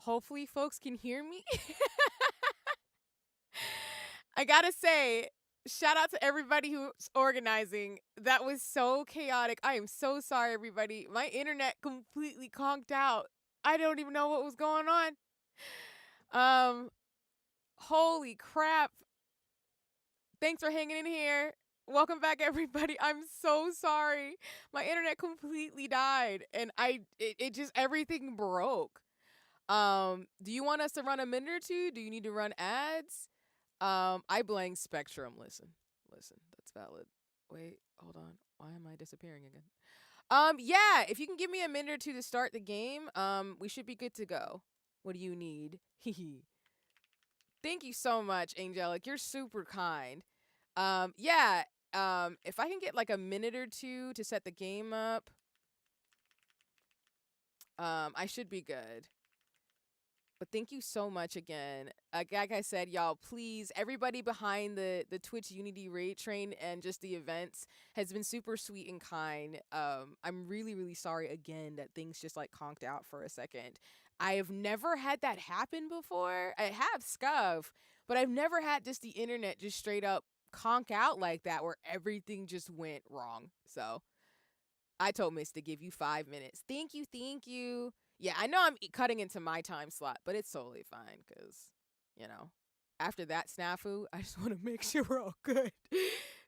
Hopefully folks can hear me. I gotta say, shout out to everybody who's organizing. That was so chaotic. I am so sorry, everybody. My internet completely conked out. I don't even know what was going on. Um, Holy crap. Thanks for hanging in here. Welcome back, everybody. I'm so sorry. My internet completely died, and it just everything broke. Do you want us to run a minute or two? Do you need to run ads? I blame Spectrum. Listen, that's valid. Wait, hold on. Why am I disappearing again? Yeah, if you can give me a minute or two to start the game, we should be good to go. What do you need? Thank you so much, Angelic. You're super kind. Yeah, if I can get like a minute or two to set the game up, I should be good. But thank you so much again. Like I said, y'all, please, everybody behind the Twitch Unity Raid Train and just the events has been super sweet and kind. I'm really, really sorry again that things just like conked out for a second. I have never had that happen before. I have scuff, but I've never had just the internet just straight up conk out like that where everything just went wrong. So I told Miss to give you 5 minutes. Thank you, thank you. Yeah, I know I'm cutting into my time slot, but it's totally fine because, you know, after that snafu, I just want to make sure we're all good.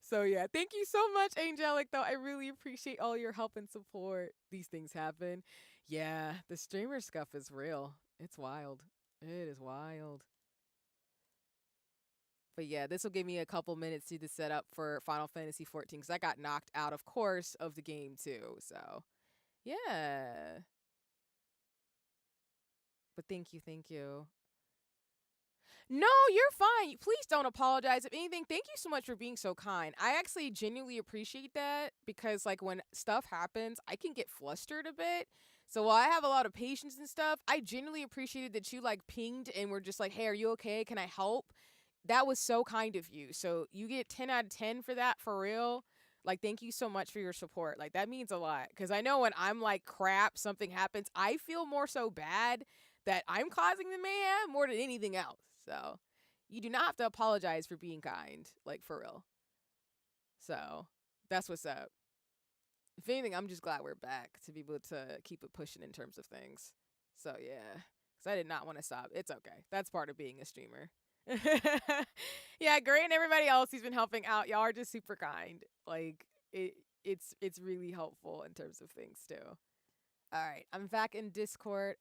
So, yeah, thank you so much, Angelic, though. I really appreciate all your help and support. These things happen. Yeah, the streamer scuff is real. It's wild. It is wild. But yeah, this will give me a couple minutes to set up for Final Fantasy 14 because I got knocked out, of course, of the game too. So, yeah. But thank you, thank you. No, you're fine. Please don't apologize. If anything, thank you so much for being so kind. I actually genuinely appreciate that because, like, when stuff happens, I can get flustered a bit. So while I have a lot of patience and stuff, I genuinely appreciated that you, like, pinged and were just like, hey, are you okay? Can I help? That was so kind of you. So you get 10 out of 10 for that, for real. Like, thank you so much for your support. Like, that means a lot. Because I know when I'm like, crap, something happens, I feel more so bad that I'm causing the mayhem more than anything else. So you do not have to apologize for being kind. Like, for real. So that's what's up. If anything, I'm just glad we're back to be able to keep it pushing in terms of things. So, yeah. Because I did not want to stop. It's okay. That's part of being a streamer. Yeah, Gray and everybody else who's been helping out, y'all are just super kind. Like it's really helpful in terms of things too. All right, I'm back in Discord.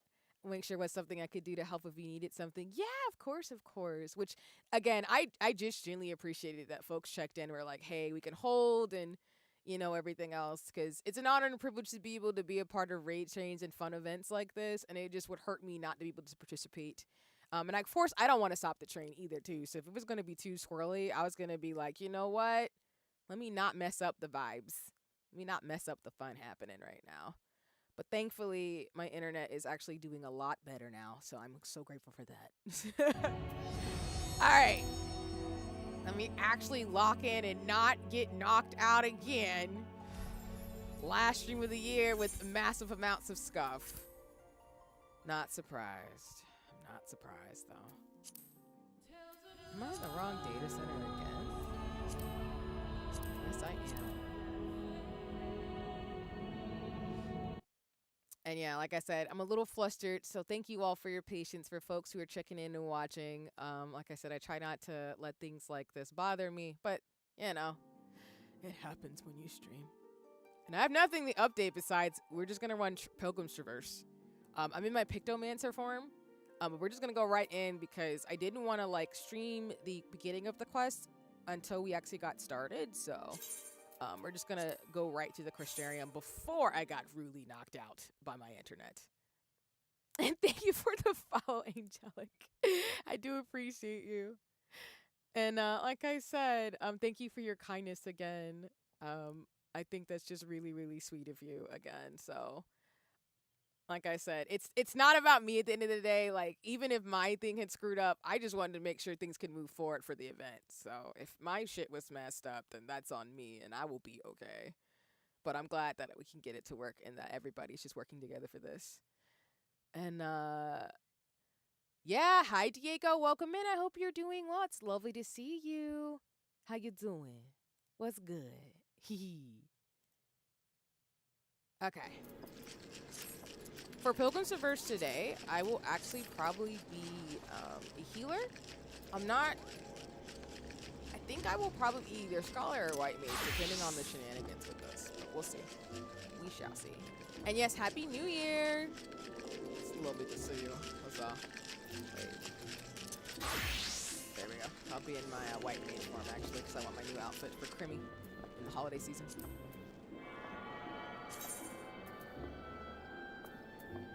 Make sure what's something I could do to help if you needed something. Yeah, of course, of course. Which again, I just genuinely appreciated that folks checked in. Were like, hey, we can hold and everything else because it's an honor and a privilege to be able to be a part of raid trains and fun events like this, and it just would hurt me not to be able to participate. And of course, I don't want to stop the train either, too. So if it was going to be too swirly, I was going to be like, you know what? Let me not mess up the vibes. Let me not mess up the fun happening right now. But thankfully, my internet is actually doing a lot better now. So I'm so grateful for that. All right. Let me actually lock in and not get knocked out again. Last stream of the year with massive amounts of scuff. Not surprised. Not surprised, though. Am I in the wrong data center again? Yes, I am. And yeah, like I said, I'm a little flustered, so thank you all for your patience for folks who are checking in and watching. Like I said, I try not to let things like this bother me, but, it happens when you stream. And I have nothing to update besides we're just going to run Pilgrim's Traverse. I'm in my Pictomancer form. But we're just going to go right in because I didn't want to, like, stream the beginning of the quest until we actually got started. So, we're just going to go right to the Crystarium before I got really knocked out by my internet. And thank you for the follow, Angelic. I do appreciate you. And, like I said, thank you for your kindness again. I think that's just really, really sweet of you again. So, like I said, it's not about me at the end of the day. Like, even if my thing had screwed up, I just wanted to make sure things could move forward for the event. So if my shit was messed up, then that's on me and I will be okay. But I'm glad that we can get it to work and that everybody's just working together for this. And Yeah, hi Diego. Welcome in. I hope you're doing well. It's lovely to see you. How you doing? What's good? Hee. Okay. For Pilgrim's Verse today, I will actually probably be a healer. I'm not. I think I will probably be either Scholar or White Mage, depending on the shenanigans with this. But we'll see. We shall see. And yes, Happy New Year! It's lovely to see you. What's up? Wait. There we go. I'll be in my White Mage form, actually, because I want my new outfit for Crimmy in the holiday season.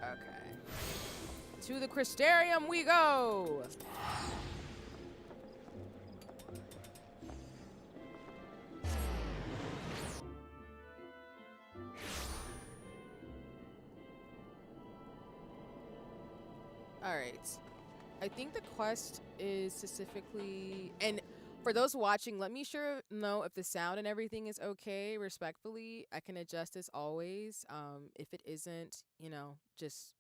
Okay. To the Crystarium we go! Alright. I think the quest is specifically... And for those watching, let me know if the sound and everything is okay, respectfully. I can adjust as always. If it isn't, you know, just...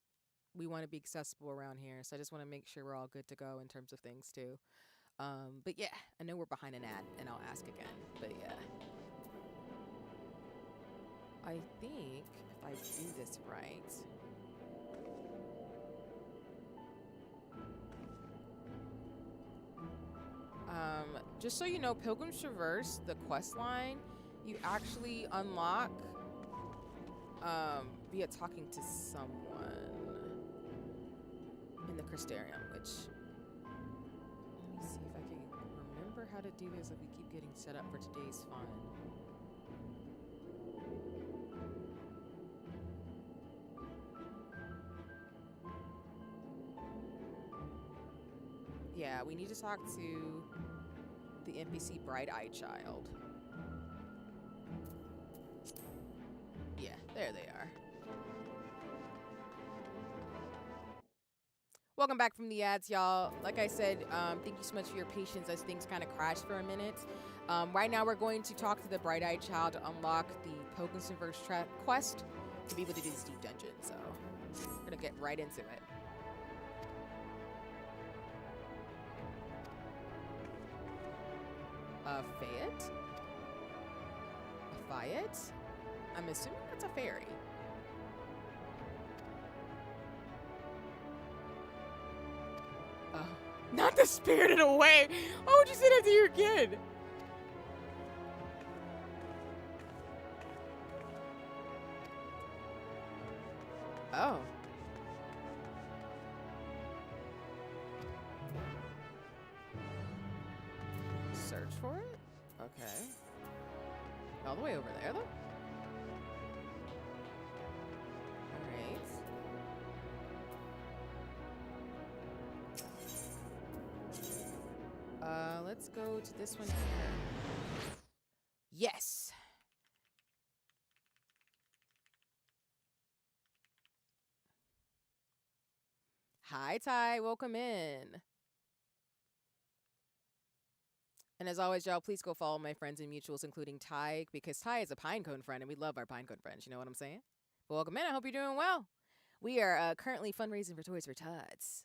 We want to be accessible around here, so I just want to make sure we're all good to go in terms of things, too. But yeah, I know we're behind an ad, and I'll ask again. But yeah. I think if I do this right... just so you know, Pilgrim's Traverse, the quest line, you actually unlock via talking to someone in the Crystarium, which, let me see if I can remember how to do this if we keep getting set up for today's fun. Yeah, we need to talk to the NPC Bright-Eyed Child. Yeah, there they are. Welcome back from the ads, y'all. Like I said, thank you so much for your patience as things kind of crashed for a minute. Right now, we're going to talk to the Bright-Eyed Child to unlock the Pilgrim's Verse quest to be able to do this deep dungeon. So, we're going to get right into it. Fayette? A Fayette? I'm assuming that's a fairy. Oh, not the Spirited Away! Why would you say that to your kid? Oh. Search for it? Okay. All the way over there, though? Alright. Let's go to this one here. Yes! Hi, Ty. Welcome in. And as always, y'all, please go follow my friends and mutuals, including Ty, because Ty is a Pinecone friend, and we love our Pinecone friends. You know what I'm saying? But welcome in. I hope you're doing well. We are currently fundraising for Toys for Tots.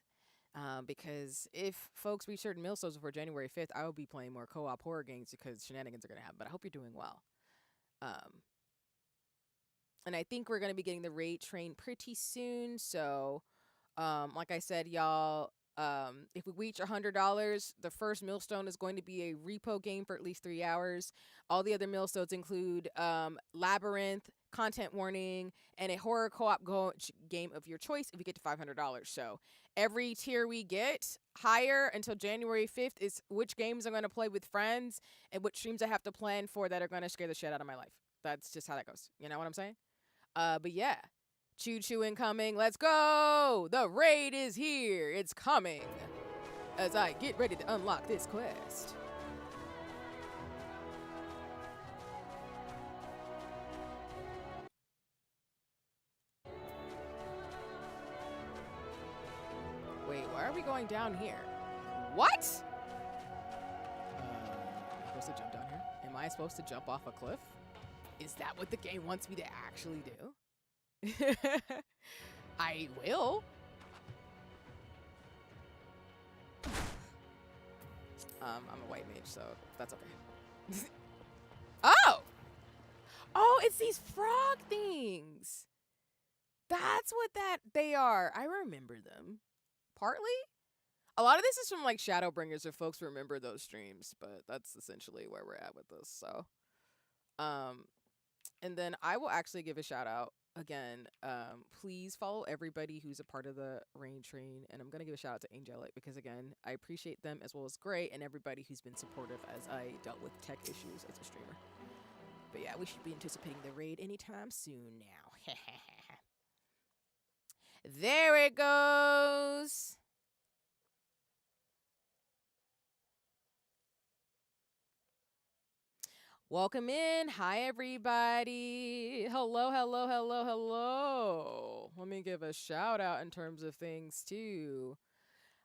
Because if folks reach certain milestones before January 5th, I will be playing more co-op horror games because shenanigans are going to happen. But I hope you're doing well. And I think we're going to be getting the raid train pretty soon. So, like I said, y'all... if we reach $100, the first millstone is going to be a repo game for at least 3 hours. All the other millstones include Labyrinth, content warning, and a horror co-op game of your choice if you get to $500. So every tier we get higher until January 5th is which games I'm going to play with friends and which streams I have to plan for that are going to scare the shit out of my life. That's just how that goes. You know what I'm saying? But yeah. Choo-choo incoming. Let's go! The raid is here. It's coming. As I get ready to unlock this quest. Wait, why are we going down here? What? Am I supposed to jump down here? Am I supposed to jump off a cliff? Is that what the game wants me to actually do? I will. I'm a white mage, so that's okay. Oh! Oh, it's these frog things. That's what they are. I remember them. Partly? A lot of this is from like Shadowbringers if folks remember those streams, but that's essentially where we're at with this. So, and then I will actually give a shout out again. Please follow everybody who's a part of the Rain Train, and I'm gonna give a shout out to Angelic because again, I appreciate them as well as Gray and everybody who's been supportive as I dealt with tech issues as a streamer. But yeah, we should be anticipating the raid anytime soon now. There it goes. Welcome in. Hi, everybody. Hello, hello, hello, hello. Let me give a shout out in terms of things, too.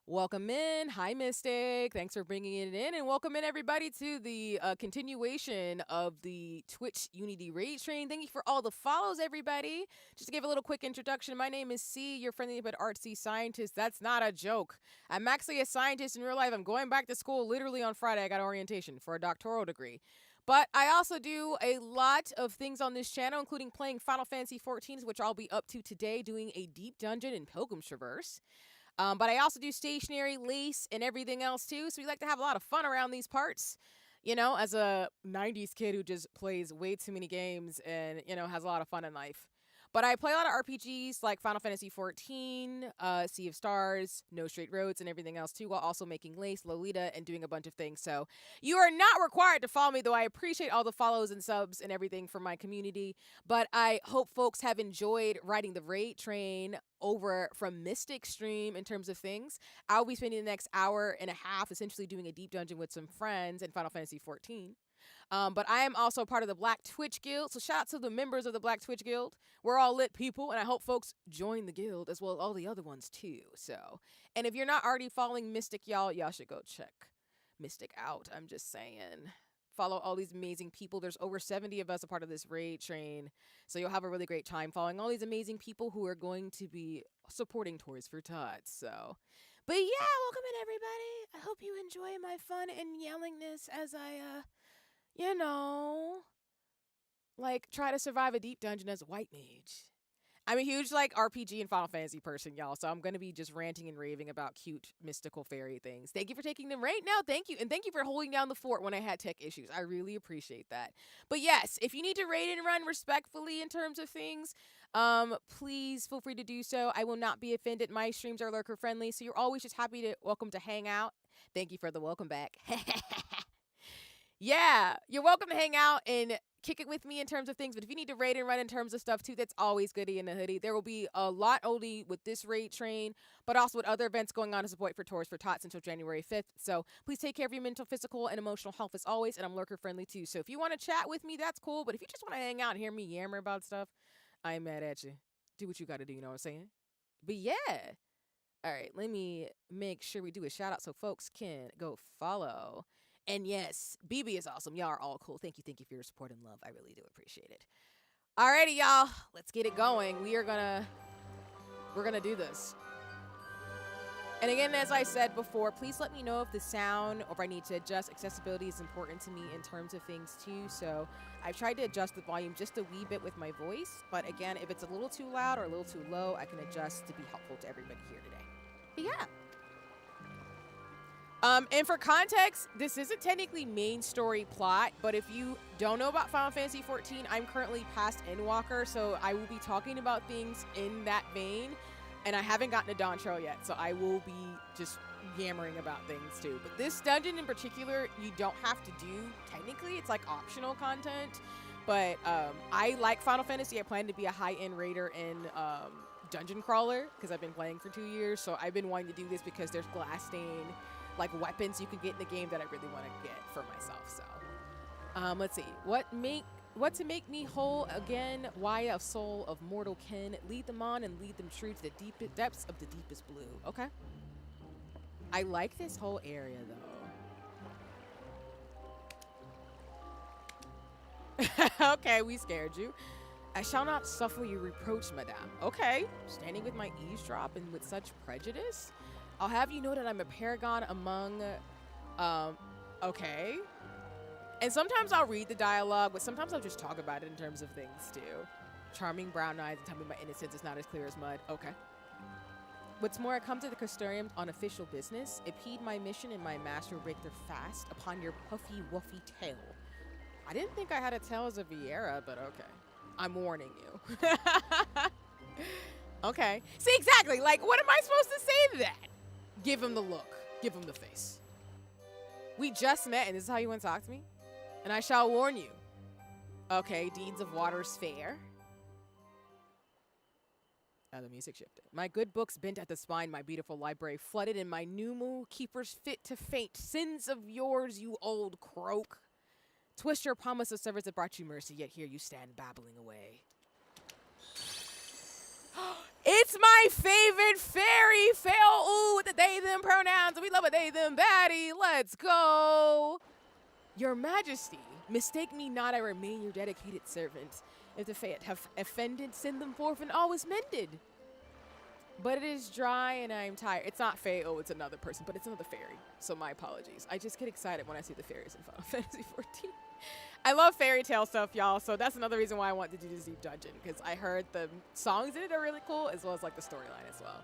Welcome in. Hi, Mystic. Thanks for bringing it in. And welcome in, everybody, to the continuation of the Twitch Unity Raid Train. Thank you for all the follows, everybody. Just to give a little quick introduction, my name is C, your friendly but artsy scientist. That's not a joke. I'm actually a scientist in real life. I'm going back to school literally on Friday. I got orientation for a doctoral degree. But I also do a lot of things on this channel, including playing Final Fantasy XIV, which I'll be up to today, doing a deep dungeon in Pilgrim Traverse. But I also do stationary, lace, and everything else too. So we like to have a lot of fun around these parts. You know, as a 90s kid who just plays way too many games and, you know, has a lot of fun in life. But I play a lot of RPGs like Final Fantasy XIV, Sea of Stars, No Straight Roads, and everything else too, while also making Lace, Lolita, and doing a bunch of things. So you are not required to follow me, though I appreciate all the follows and subs and everything from my community. But I hope folks have enjoyed riding the Raid Train over from Mystic Stream in terms of things. I'll be spending the next hour and a half essentially doing a deep dungeon with some friends in Final Fantasy XIV. But I am also part of the Black Twitch Guild, so shout out to the members of the Black Twitch Guild. We're all lit people, and I hope folks join the guild as well as all the other ones too. So, and if you're not already following Mystic, y'all should go check Mystic out. I'm just saying. Follow all these amazing people. There's over 70 of us a part of this raid train, so you'll have a really great time following all these amazing people who are going to be supporting Toys for Tots. So, but yeah, welcome in everybody. I hope you enjoy my fun and yellingness as I you know, like, try to survive a deep dungeon as a white mage. I'm a huge, like, RPG and Final Fantasy person, y'all, so I'm gonna be just ranting and raving about cute, mystical fairy things. Thank you for taking them right now. Thank you. And thank you for holding down the fort when I had tech issues. I really appreciate that. But yes, if you need to raid and run respectfully in terms of things, please feel free to do so. I will not be offended. My streams are lurker friendly, so you're always just welcome to hang out. Thank you for the welcome back. Yeah, you're welcome to hang out and kick it with me in terms of things. But if you need to raid and run in terms of stuff too, that's always goody in the hoodie. There will be a lot only with this raid train, but also with other events going on to support for Tours for Tots until January 5th. So please take care of your mental, physical, and emotional health as always. And I'm lurker friendly too. So if you want to chat with me, that's cool. But if you just want to hang out and hear me yammer about stuff, I ain't mad at you. Do what you got to do. You know what I'm saying? But yeah. All right, let me make sure we do a shout out so folks can go follow. And yes, BB is awesome. Y'all are all cool. Thank you for your support and love. I really do appreciate it. Alrighty, y'all. Let's get it going. We're gonna do this. And again, as I said before, please let me know if the sound or if I need to adjust. Accessibility is important to me in terms of things too. So I've tried to adjust the volume just a wee bit with my voice. But again, if it's a little too loud or a little too low, I can adjust to be helpful to everybody here today. But yeah. And for context, this isn't technically main story plot, but if you don't know about Final Fantasy XIV, I'm currently past Endwalker, so I will be talking about things in that vein, and I haven't gotten to Dawn Trail yet, so I will be just yammering about things too. But this dungeon in particular, you don't have to do, technically, it's like optional content, but I like Final Fantasy. I plan to be a high-end raider in Dungeon Crawler, because I've been playing for 2 years, so I've been wanting to do this because there's glass stain, like weapons you can get in the game that I really want to get for myself. So let's see, what to make me whole again, why a soul of mortal kin, lead them on and lead them true to the deep depths of the deepest blue. Okay, I like this whole area though. Okay, we scared you. I shall not suffer your reproach, madame. Okay, standing with my eavesdrop and with such prejudice, I'll have you know that I'm a paragon among Okay. And sometimes I'll read the dialogue, but sometimes I'll just talk about it in terms of things too. Charming brown eyes and tell me my innocence is not as clear as mud. Okay. What's more, I come to the Custarium on official business. Impede my mission and my master will break their fast upon your puffy, woofy tail. I didn't think I had a tail as a Vieira, but okay. I'm warning you. Okay. See, exactly. Like, what am I supposed to say to that? Give him the look. Give him the face. We just met, and this is how you want to talk to me? And I shall warn you. Okay, deeds of water's fair. The music shifted. My good books bent at the spine, my beautiful library flooded, in my numu keepers fit to faint. Sins of yours, you old croak. Twist your promise of service that brought you mercy, yet here you stand babbling away. It's my favorite fairy fail. Ooh, with the they them pronouns. We love a they them baddie. Let's go. Your Majesty, mistake me not, I remain your dedicated servant. If the fate have offended, send them forth and all is mended. But it is dry and I am tired. It's not Faye, oh, it's another person, but it's another fairy. So my apologies. I just get excited when I see the fairies in Final Fantasy XIV. I love fairy tale stuff, y'all, so that's another reason why I want to do this deep dungeon, because I heard the songs in it are really cool, as well as like the storyline as well.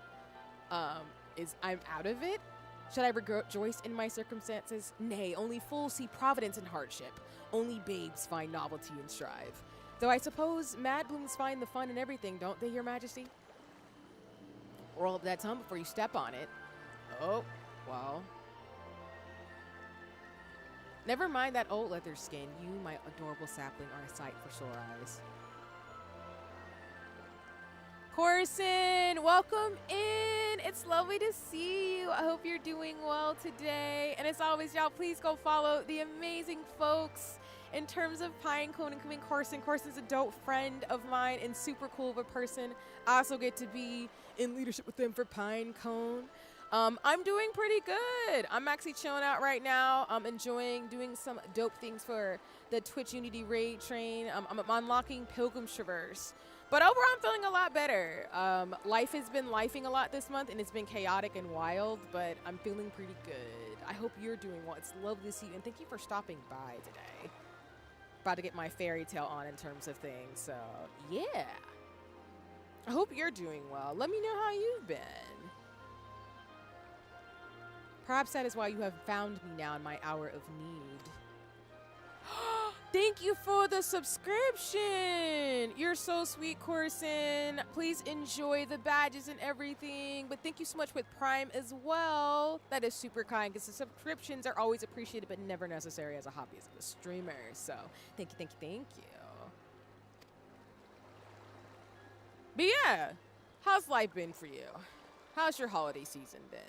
I'm out of it? Should I rejoice in my circumstances? Nay, only fools see providence in hardship. Only babes find novelty and strive. Though I suppose mad blooms find the fun in everything, don't they, Your Majesty? Roll up that tongue before you step on it. Oh, well. Never mind that old leather skin. You, my adorable sapling, are a sight for sore eyes. Corson, welcome in. It's lovely to see you. I hope you're doing well today. And as always, y'all, please go follow the amazing folks in terms of Pinecone and Coming Corson. Corson's a dope friend of mine and super cool of a person. I also get to be in leadership with them for Pinecone. I'm doing pretty good. I'm actually chilling out right now. I'm enjoying doing some dope things for the Twitch Unity raid train. I'm unlocking Pilgrim Traverse. But overall, I'm feeling a lot better. Life has been lifing a lot this month, and it's been chaotic and wild, but I'm feeling pretty good. I hope you're doing well. It's lovely to see you, and thank you for stopping by today. About to get my fairy tale on in terms of things, so yeah. I hope you're doing well. Let me know how you've been. Perhaps that is why you have found me now in my hour of need. Thank you for the subscription. You're so sweet, Corson. Please enjoy the badges and everything. But thank you so much with Prime as well. That is super kind because the subscriptions are always appreciated but never necessary as a hobbyist of a streamer. So thank you, thank you, thank you. But yeah, how's life been for you? How's your holiday season been?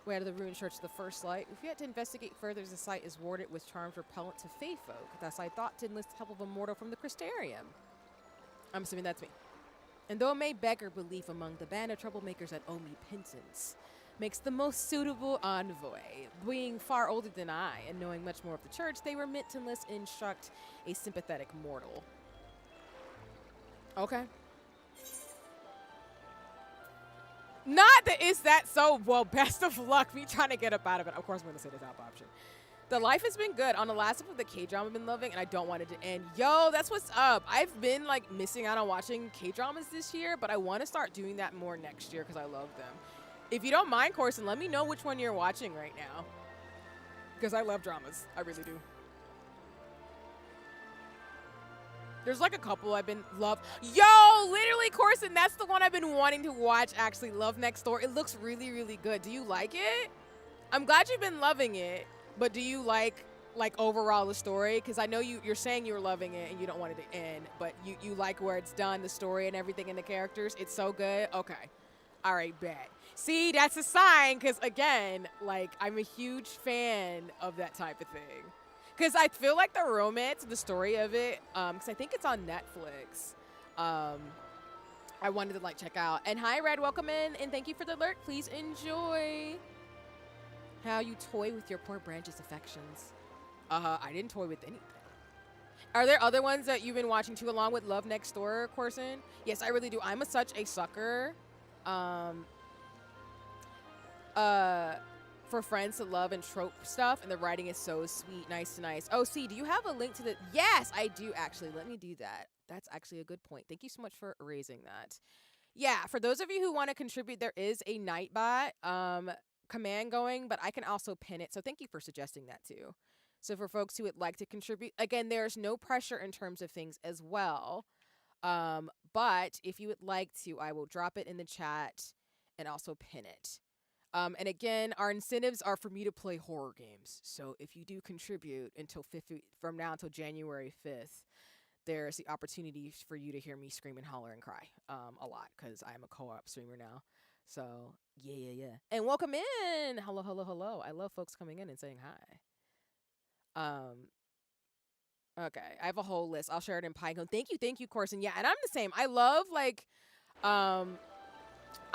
Way out of the ruined church of the first light. If you had to investigate further, the site is warded with charms repellent to fae folk. Thus I thought to enlist the help of a mortal from the Crystarium. I'm assuming that's me. And though it may beggar belief among the band of troublemakers that owe me penance, makes the most suitable envoy. Being far older than I, and knowing much more of the church, they were meant to enlist and instruct a sympathetic mortal. Okay. Not that it's that so, well, best of luck me trying to get up out of it. Of course I'm going to say the top option. The life has been good. On the last of the K-drama I've been loving, and I don't want it to end. Yo, that's what's up. I've been, like, missing out on watching K-dramas this year, but I want to start doing that more next year because I love them. If you don't mind, Corson, let me know which one you're watching right now. Because I love dramas. I really do. There's like a couple I've been Yo, literally, Corson, that's the one I've been wanting to watch, actually. Love Next Door. It looks really, really good. Do you like it? I'm glad you've been loving it, but do you like overall the story? Because I know you're saying you're loving it and you don't want it to end, but you like where it's done, the story and everything and the characters. It's so good. Okay. All right, bet. See, that's a sign, because again, like, I'm a huge fan of that type of thing. Because I feel like the romance, the story of it, because I think it's on Netflix, I wanted to, like, check out. And hi, Red, welcome in, and thank you for the alert. Please enjoy. How you toy with your poor branch's affections. I didn't toy with anything. Are there other ones that you've been watching too, along with Love Next Door, Corson? Yes, I really do. I'm such a sucker for friends to love and trope stuff, and the writing is so sweet, nice. Oh, see, do you have a link to the? Yes, I do actually. Let me do that. That's actually a good point. Thank you so much for raising that. Yeah, for those of you who want to contribute, there is a Nightbot command going, but I can also pin it. So thank you for suggesting that too. So for folks who would like to contribute, again, there's no pressure in terms of things as well. But if you would like to, I will drop it in the chat and also pin it. And again, our incentives are for me to play horror games. So if you do contribute from now until January 5th, there's the opportunity for you to hear me scream and holler and cry a lot because I'm a co-op streamer now. So yeah. And welcome in. Hello. I love folks coming in and saying hi. Okay, I have a whole list. I'll share it in Pinecone. Thank you, Corson. Yeah, and I'm the same. I love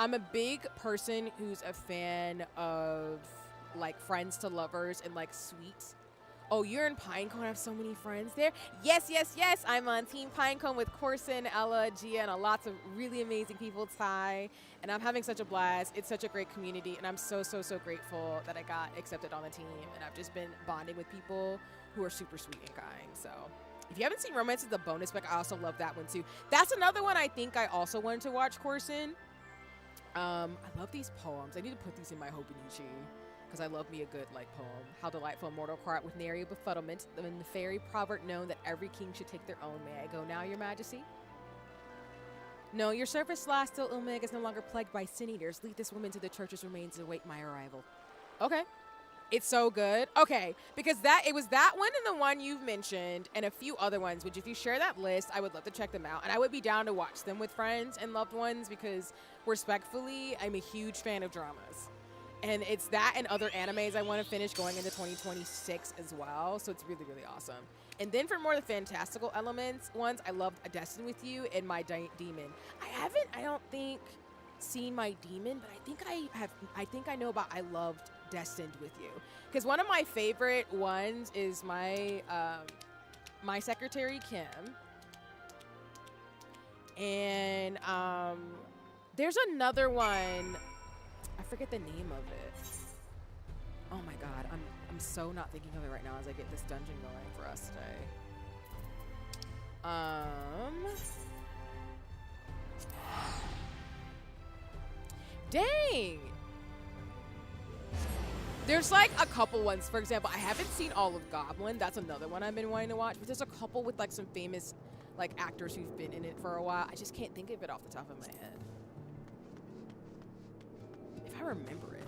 I'm a big person who's a fan of like friends to lovers and like sweet. Oh, you're in Pinecone. I have so many friends there. Yes. I'm on Team Pinecone with Corson, Ella, Gia, and lots of really amazing people, Ty. And I'm having such a blast. It's such a great community, and I'm so grateful that I got accepted on the team. And I've just been bonding with people who are super sweet and kind. So if you haven't seen Romance is the bonus book, I also love that one too. That's another one I think I also wanted to watch, Corson. I love these poems. I need to put these in my Hobonichi because I love me a good like poem. How delightful mortal cry with nary befuddlement, and the fairy proverb known that every king should take their own. May I go now, your majesty? No, your service lasts till Omega is no longer plagued by sin eaters. Lead this woman to the church's remains and await my arrival. Okay. It's so good. Okay, because it was that one and the one you've mentioned and a few other ones, which if you share that list, I would love to check them out. And I would be down to watch them with friends and loved ones because respectfully, I'm a huge fan of dramas. And it's that and other animes I want to finish going into 2026 as well. So it's really awesome. And then for more of the fantastical elements ones, I loved A Destined With You and My Demon. I don't think, seen My Demon, but I think I know about I loved Destined With You. Because one of my favorite ones is My Secretary Kim. And there's another one. I forget the name of it. Oh my god, I'm so not thinking of it right now as I get this dungeon going for us today. Dang! There's like a couple ones. For example, I haven't seen all of Goblin. That's another one I've been wanting to watch. But there's a couple with like some famous like actors who've been in it for a while. I just can't think of it off the top of my head. If I remember it.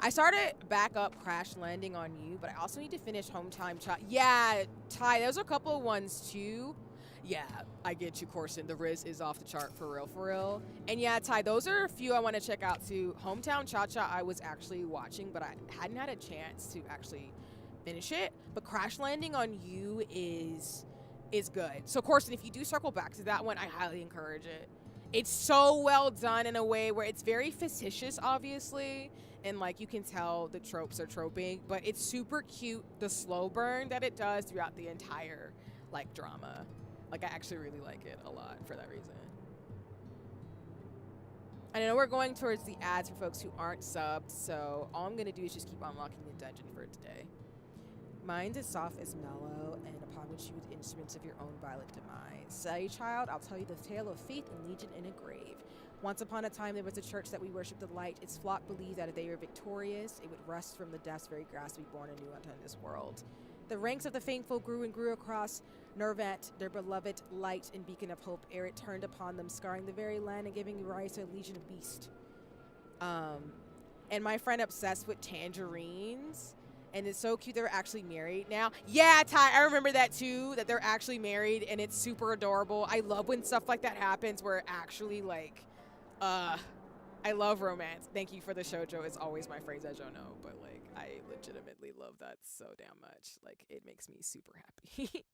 I started back up Crash Landing on You, but I also need to finish Hometown Child. Yeah, Ty, there's a couple of ones too. Yeah, I get you, Corson. The Riz is off the chart for real. And yeah, Ty, those are a few I want to check out too. Hometown Cha-Cha I was actually watching, but I hadn't had a chance to actually finish it. But Crash Landing on You is good. So Corson, if you do circle back to that one, I highly encourage it. It's so well done in a way where it's very facetious, obviously, and like you can tell the tropes are troping, but it's super cute, the slow burn that it does throughout the entire like drama. Like I actually really like it a lot for that reason. I know we're going towards the ads for folks who aren't subbed, so all I'm gonna do is just keep unlocking the dungeon for today. Mine's as soft as mellow, and upon which you with instruments of your own violent demise. Say, child, I'll tell you the tale of faith and legion in a grave. Once upon a time there was a church that we worshipped the light. Its flock believed that if they were victorious, it would rust from the death's very grass to be born anew unto this world. The ranks of the faithful grew and grew across Nervat, their beloved light and beacon of hope, ere it turned upon them, scarring the very land and giving rise to a legion of beasts. And my friend obsessed with tangerines. And it's so cute they're actually married now. Yeah, Ty, I remember that too, that they're actually married, and it's super adorable. I love when stuff like that happens where it actually, like, I love romance. Thank you for the shoujo. It's always my phrase, as you know, but, like, I legitimately love that so damn much. Like, it makes me super happy.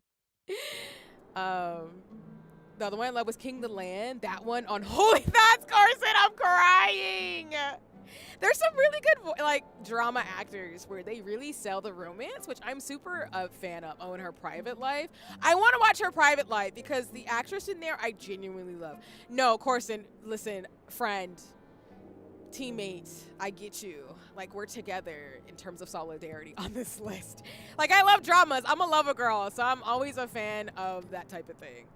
The other one I love was King the Land. That one on Holy Fats Carson, I'm crying! There's some really good like drama actors where they really sell the romance, which I'm super a fan of. Oh, and Her Private Life. I want to watch Her Private Life because the actress in there I genuinely love. No, Corson, listen, friend. teammate, I get you. Like, we're together in terms of solidarity on this list. Like, I love dramas. I'm a lover girl, so I'm always a fan of that type of thing.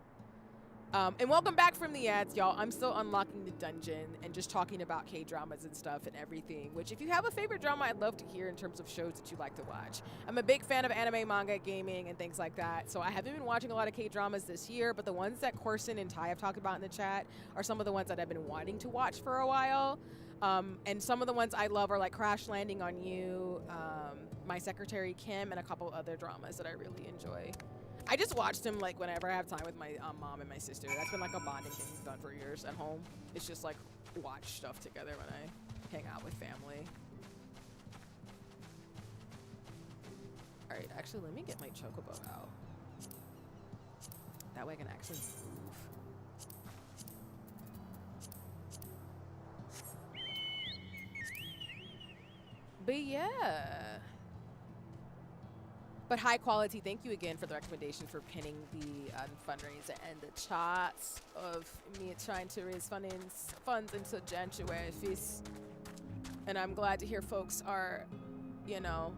And welcome back from the ads, y'all. I'm still unlocking the dungeon and just talking about K-dramas and stuff and everything, which if you have a favorite drama, I'd love to hear in terms of shows that you like to watch. I'm a big fan of anime, manga, gaming, and things like that, so I haven't been watching a lot of K-dramas this year, but the ones that Corson and Ty have talked about in the chat are some of the ones that I've been wanting to watch for a while. And some of the ones I love are like Crash Landing on You, My Secretary Kim, and a couple other dramas that I really enjoy. I just watched them like whenever I have time with my mom and my sister. That's been like a bonding thing we've done for years at home. It's just like watch stuff together when I hang out with family. Alright, actually let me get my chocobo out. That way I can actually move. But yeah. But high quality, thank you again for the recommendation for pinning the fundraiser and the charts of me trying to raise funds into January 5th. And I'm glad to hear folks are, you know,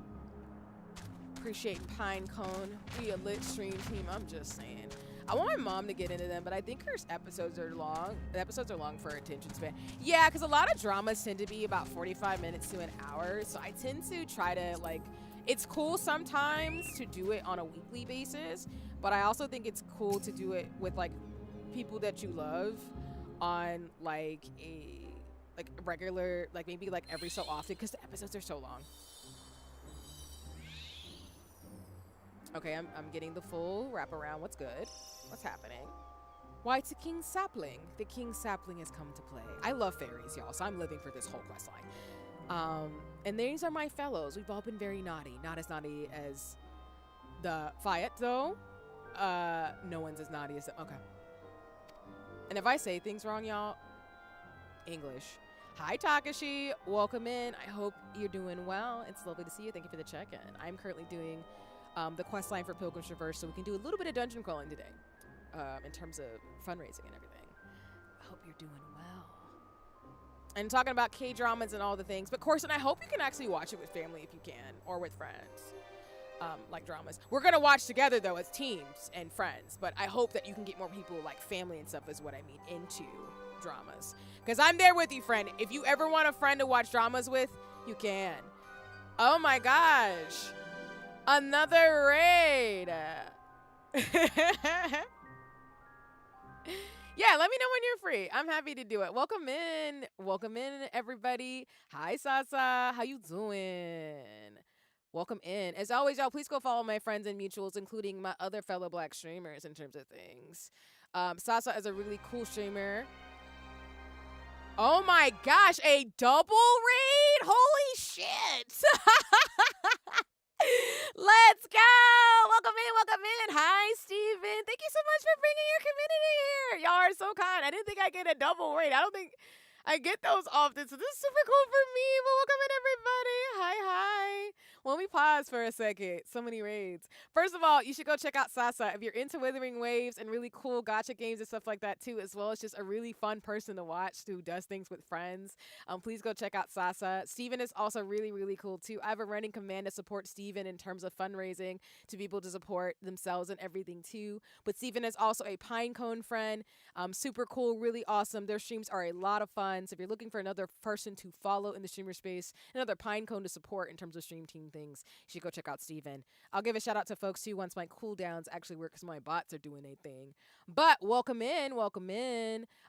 appreciating Pinecone. We a lit stream team, I'm just saying. I want my mom to get into them, but I think her episodes are long. The episodes are long for her attention span. Yeah, because a lot of dramas tend to be about 45 minutes to an hour. So I tend to try to like, it's cool sometimes to do it on a weekly basis, but I also think it's cool to do it with like people that you love on like a regular, like maybe like every so often, because the episodes are so long. Okay, I'm getting the full wraparound. What's good? What's happening? Why, it's a king sapling. The king sapling has come to play. I love fairies, y'all, so I'm living for this whole quest line. And these are my fellows. We've all been very naughty. Not as naughty as the Fayette, though. No one's as naughty as the, okay. And if I say things wrong, y'all, English. Hi, Takashi. Welcome in. I hope you're doing well. It's lovely to see you. Thank you for the check-in. I'm currently doing the quest line for Pilgrim Traverse, so we can do a little bit of dungeon crawling today in terms of fundraising and everything. I hope you're doing well. And talking about K-dramas and all the things. But Corson, I hope you can actually watch it with family if you can, or with friends, like dramas. We're going to watch together, though, as teams and friends. But I hope that you can get more people, like family and stuff is what I mean, into dramas. Because I'm there with you, friend. If you ever want a friend to watch dramas with, you can. Oh, my gosh. Another raid. Yeah, let me know when you're free. I'm happy to do it. Welcome in. Welcome in, everybody. Hi, Sasa. How you doing? Welcome in. As always, y'all, please go follow my friends and mutuals, including my other fellow Black streamers in terms of things. Sasa is a really cool streamer. Oh, my gosh. A double raid? Holy shit. Let's go! Welcome in. Hi, Steven. Thank you so much for bringing your community here. Y'all are so kind. I didn't think I'd get a double raid. I don't think I get those often, so this is super cool for me. But welcome in, everybody. Hi. Well, let me pause for a second. So many raids. First of all, you should go check out Sasa if you're into Withering Waves and really cool gacha games and stuff like that too, as well as just a really fun person to watch who does things with friends. Please go check out Sasa. Steven is also really, really cool too. I have a running command to support Steven in terms of fundraising to be able to support themselves and everything too. But Steven is also a Pinecone friend. Super cool, really awesome. Their streams are a lot of fun. So if you're looking for another person to follow in the streamer space, another Pinecone to support in terms of stream team things, you should go check out Steven. I'll give a shout out to folks too once my cooldowns actually work because my bots are doing a thing. But welcome in.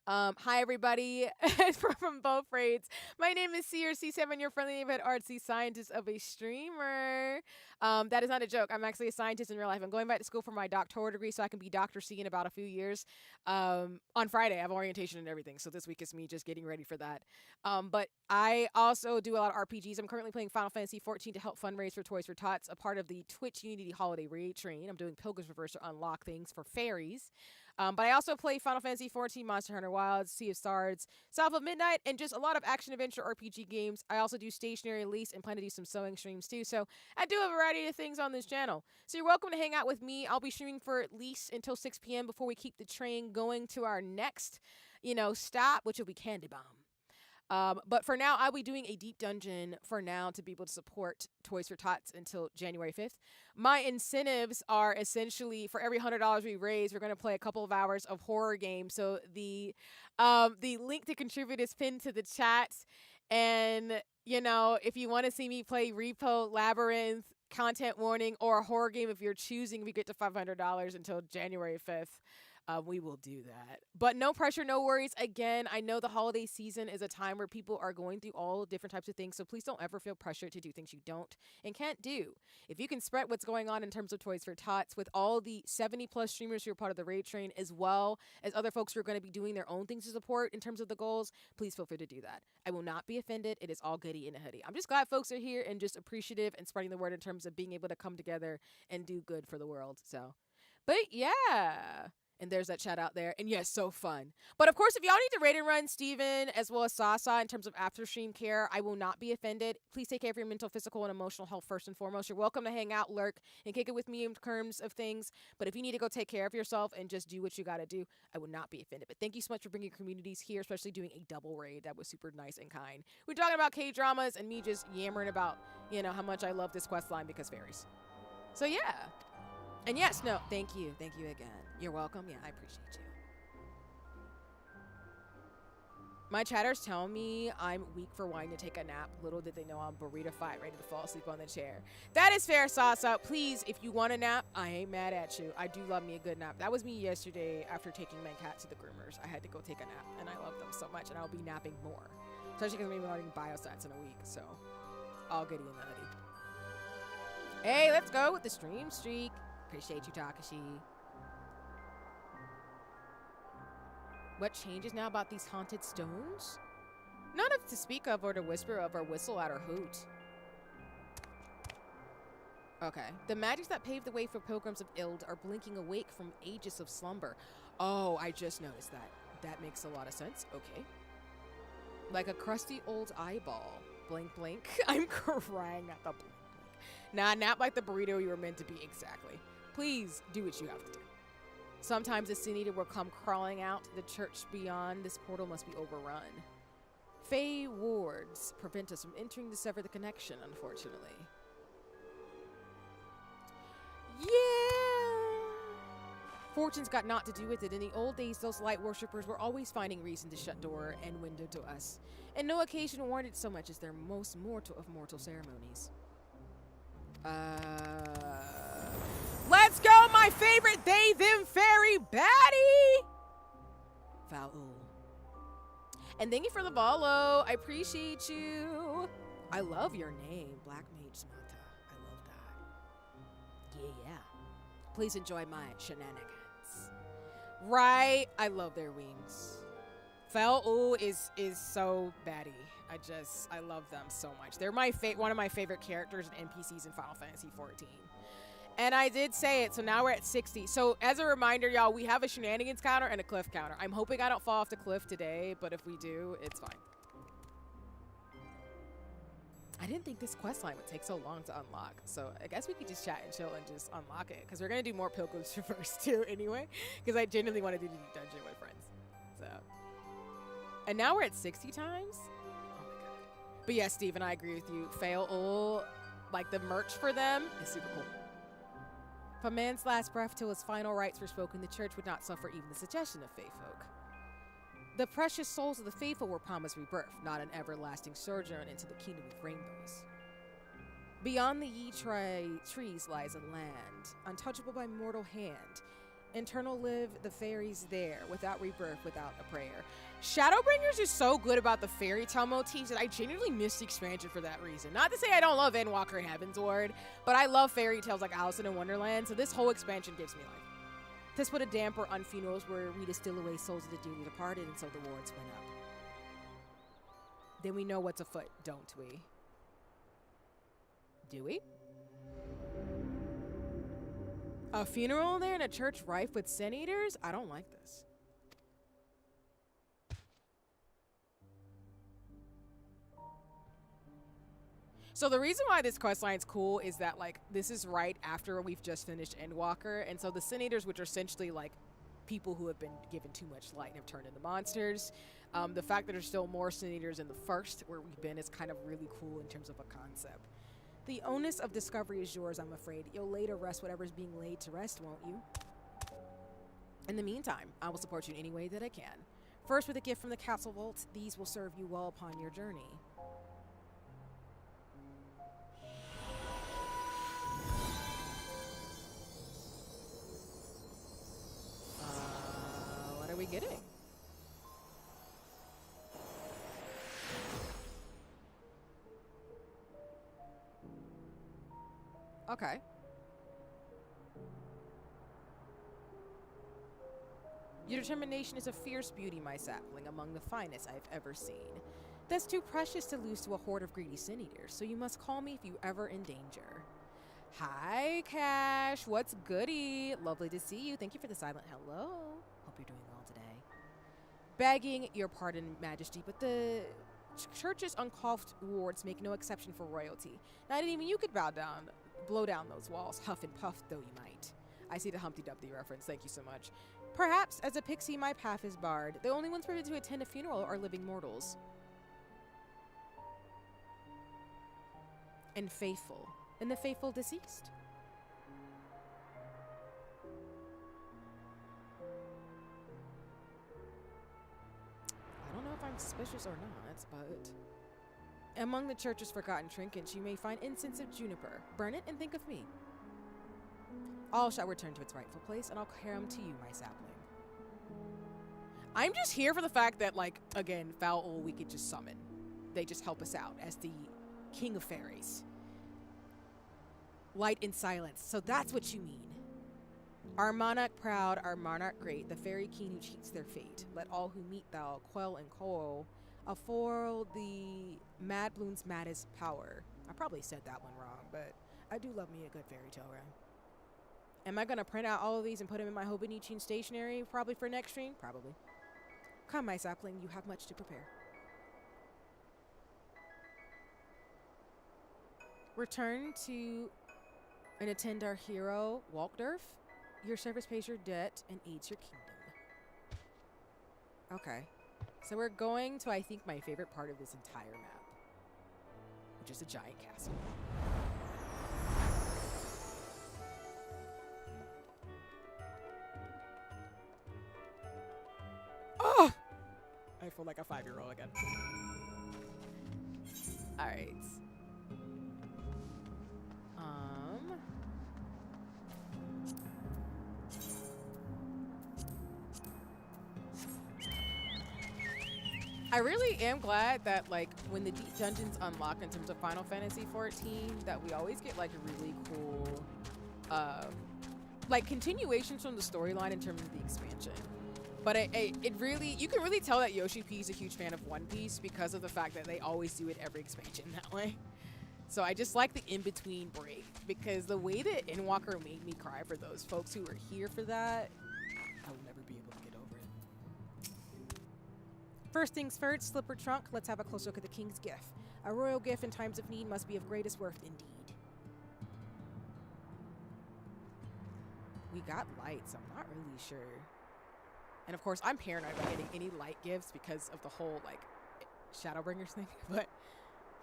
Hi everybody from both raids. My name is C7, your friendly neighborhood artsy scientist of a streamer. That is not a joke. I'm actually a scientist in real life. I'm going back to school for my doctoral degree so I can be Dr. C in about a few years. On Friday, I have orientation and everything. So this week is me just getting ready for that. But I also do a lot of RPGs. I'm currently playing Final Fantasy XIV to help fundraise for Toys for Tots, a part of the Twitch Unity Holiday Raid Train. I'm doing Pilgrim's Reverse to unlock things for fairies. But I also play Final Fantasy XIV, Monster Hunter Wilds, Sea of Stars, South of Midnight, and just a lot of action-adventure RPG games. I also do stationary lease and plan to do some sewing streams too. So I do a variety of things on this channel. So you're welcome to hang out with me. I'll be streaming for at least until 6 p.m. before we keep the train going to our next, stop, which will be Candy Bomb. But for now, I'll be doing a deep dungeon for now to be able to support Toys for Tots until January 5th. My incentives are essentially for every $100 we raise, we're going to play a couple of hours of horror games. So the link to contribute is pinned to the chat. And, you know, if you want to see me play Repo, Labyrinth, Content Warning, or a horror game, if you're choosing, we get to $500 until January 5th. We will do that. But no pressure, no worries. Again, I know the holiday season is a time where people are going through all different types of things, so please don't ever feel pressured to do things you don't and can't do. If you can spread what's going on in terms of Toys for Tots with all the 70-plus streamers who are part of the raid train, as well as other folks who are going to be doing their own things to support in terms of the goals, please feel free to do that. I will not be offended. It is all goody in a hoodie. I'm just glad folks are here and just appreciative and spreading the word in terms of being able to come together and do good for the world. So, but yeah. And there's that chat out there. And yes, so fun. But of course, if y'all need to raid and run Steven as well as Sasa in terms of after stream care, I will not be offended. Please take care of your mental, physical, and emotional health first and foremost. You're welcome to hang out, lurk, and kick it with me in terms of things. But if you need to go take care of yourself and just do what you got to do, I will not be offended. But thank you so much for bringing communities here, especially doing a double raid. That was super nice and kind. We're talking about K-dramas and me just yammering about, you know, how much I love this quest line because fairies. So yeah. And yes, no, thank you. Thank you again. You're welcome. Yeah, I appreciate you. My chatters tell me I'm weak for wanting to take a nap. Little did they know I'm burrito-fied, ready to fall asleep on the chair. That is fair, Sasa. Please, if you want a nap, I ain't mad at you. I do love me a good nap. That was me yesterday after taking my cat to the groomers. I had to go take a nap, and I love them so much, and I'll be napping more. Especially because I'm learning biostats in a week, so all goody in the hoodie. Hey, let's go with the stream streak. Appreciate you, Takashi. What changes now about these haunted stones? None of to speak of or to whisper of or whistle at or hoot. Okay. The magics that paved the way for pilgrims of Ild are blinking awake from ages of slumber. Oh, I just noticed that. That makes a lot of sense. Okay. Like a crusty old eyeball. Blink, blink. I'm crying at the blink, blink. Nah, not like the burrito you were meant to be. Exactly. Please do what you have to do. Sometimes a sin eater will come crawling out. The church beyond this portal must be overrun. Fey wards prevent us from entering to sever the connection, unfortunately. Yeah. Fortune's got naught to do with it. In the old days, those light worshippers were always finding reason to shut door and window to us. And no occasion warranted so much as their most mortal of mortal ceremonies. Let's go, my favorite they, them, fairy baddie! Foul. And thank you for the follow. I appreciate you. I love your name, Black Mage Samantha. I love that. Yeah. Please enjoy my shenanigans. Right? I love their wings. Foul is so baddie. I love them so much. They're one of my favorite characters and NPCs in Final Fantasy XIV. And I did say it, so now we're at 60. So as a reminder, y'all, we have a shenanigans counter and a cliff counter. I'm hoping I don't fall off the cliff today, but if we do, it's fine. I didn't think this quest line would take so long to unlock, so I guess we could just chat and chill and just unlock it, because we're going to do more Pilgrim's Traverse too anyway, because I genuinely want to do the deep dungeon with friends. So, and now we're at 60 times? Oh my god. But yeah, Steven, I agree with you. Fail, like the merch for them is super cool. From man's last breath till his final rites were spoken, the church would not suffer even the suggestion of fae folk. The precious souls of the faithful were promised rebirth, not an everlasting sojourn into the kingdom of rainbows. Beyond the ye trees lies a land, untouchable by mortal hand. Eternal live the fairies there, without rebirth, without a prayer. Shadowbringers is so good about the fairy tale motifs that I genuinely missed the expansion for that reason. Not to say I don't love Endwalker and Heaven's Ward, but I love fairy tales like Alice in Wonderland, so this whole expansion gives me life. This put a damper on funerals where we distill away souls of the dearly departed, and so the wards went up. Then we know what's afoot, don't we? Do we? A funeral there in a church rife with sin eaters? I don't like this. So the reason why this questline's cool is that, like, this is right after we've just finished Endwalker, and so the Sin Eaters, which are essentially, like, people who have been given too much light and have turned into monsters. The fact that there's still more Sin Eaters in the first where we've been is kind of really cool in terms of a concept. The onus of discovery is yours, I'm afraid. You'll lay to rest whatever's being laid to rest, won't you? In the meantime, I will support you in any way that I can. First, with a gift from the castle vault, these will serve you well upon your journey. What are we getting? Okay. Your determination is a fierce beauty, my sapling, among the finest I've ever seen. That's too precious to lose to a horde of greedy Sin Eaters, so you must call me if you ever in danger. Hi, Cash. What's goody? Lovely to see you. Thank you for the silent hello. Hope you're doing well today. Begging your pardon, Majesty, but the church's uncouth wards make no exception for royalty. Not even you could blow down those walls, huff and puff though you might. I see the Humpty Dumpty reference. Thank you so much. Perhaps, as a pixie, my path is barred. The only ones permitted to attend a funeral are living mortals. And faithful. And the faithful deceased. I don't know if I'm suspicious or not, but... Among the church's forgotten trinkets, you may find incense of juniper. Burn it and think of me. All shall return to its rightful place, and I'll carry them to you, my sapling. I'm just here for the fact that, like, again, Foul we could just summon. They just help us out as the king of fairies. Light and silence. So that's what you mean. Our monarch proud, our monarch great, the fairy king who cheats their fate. Let all who meet thou quell and coil, affoil the mad bloom's maddest power. I probably said that one wrong, but I do love me a good fairy tale rhyme. Am I going to print out all of these and put them in my Hobonichi stationery probably for next stream? Probably. Come, my sapling, you have much to prepare. Return to and attend our hero, Walkdorf. Your service pays your debt and aids your kingdom. Okay. So we're going to, I think, my favorite part of this entire map, which is a giant castle. Oh! I feel like a 5-year-old again. Alright. I really am glad that, like, when the deep dungeons unlock in terms of Final Fantasy XIV, that we always get, like, really cool, like, continuations from the storyline in terms of the expansion. But it really, you can really tell that Yoshi P is a huge fan of One Piece because of the fact that they always do it every expansion that way. So I just like the in-between break, because the way that Endwalker made me cry for those folks who were here for that, I will never be able to get over it. First things first, slipper trunk, let's have a close look at the king's gift. A royal gift in times of need must be of greatest worth indeed. We got lights, I'm not really sure. And of course, I'm paranoid about getting any light gifts because of the whole, like, Shadowbringers thing. But,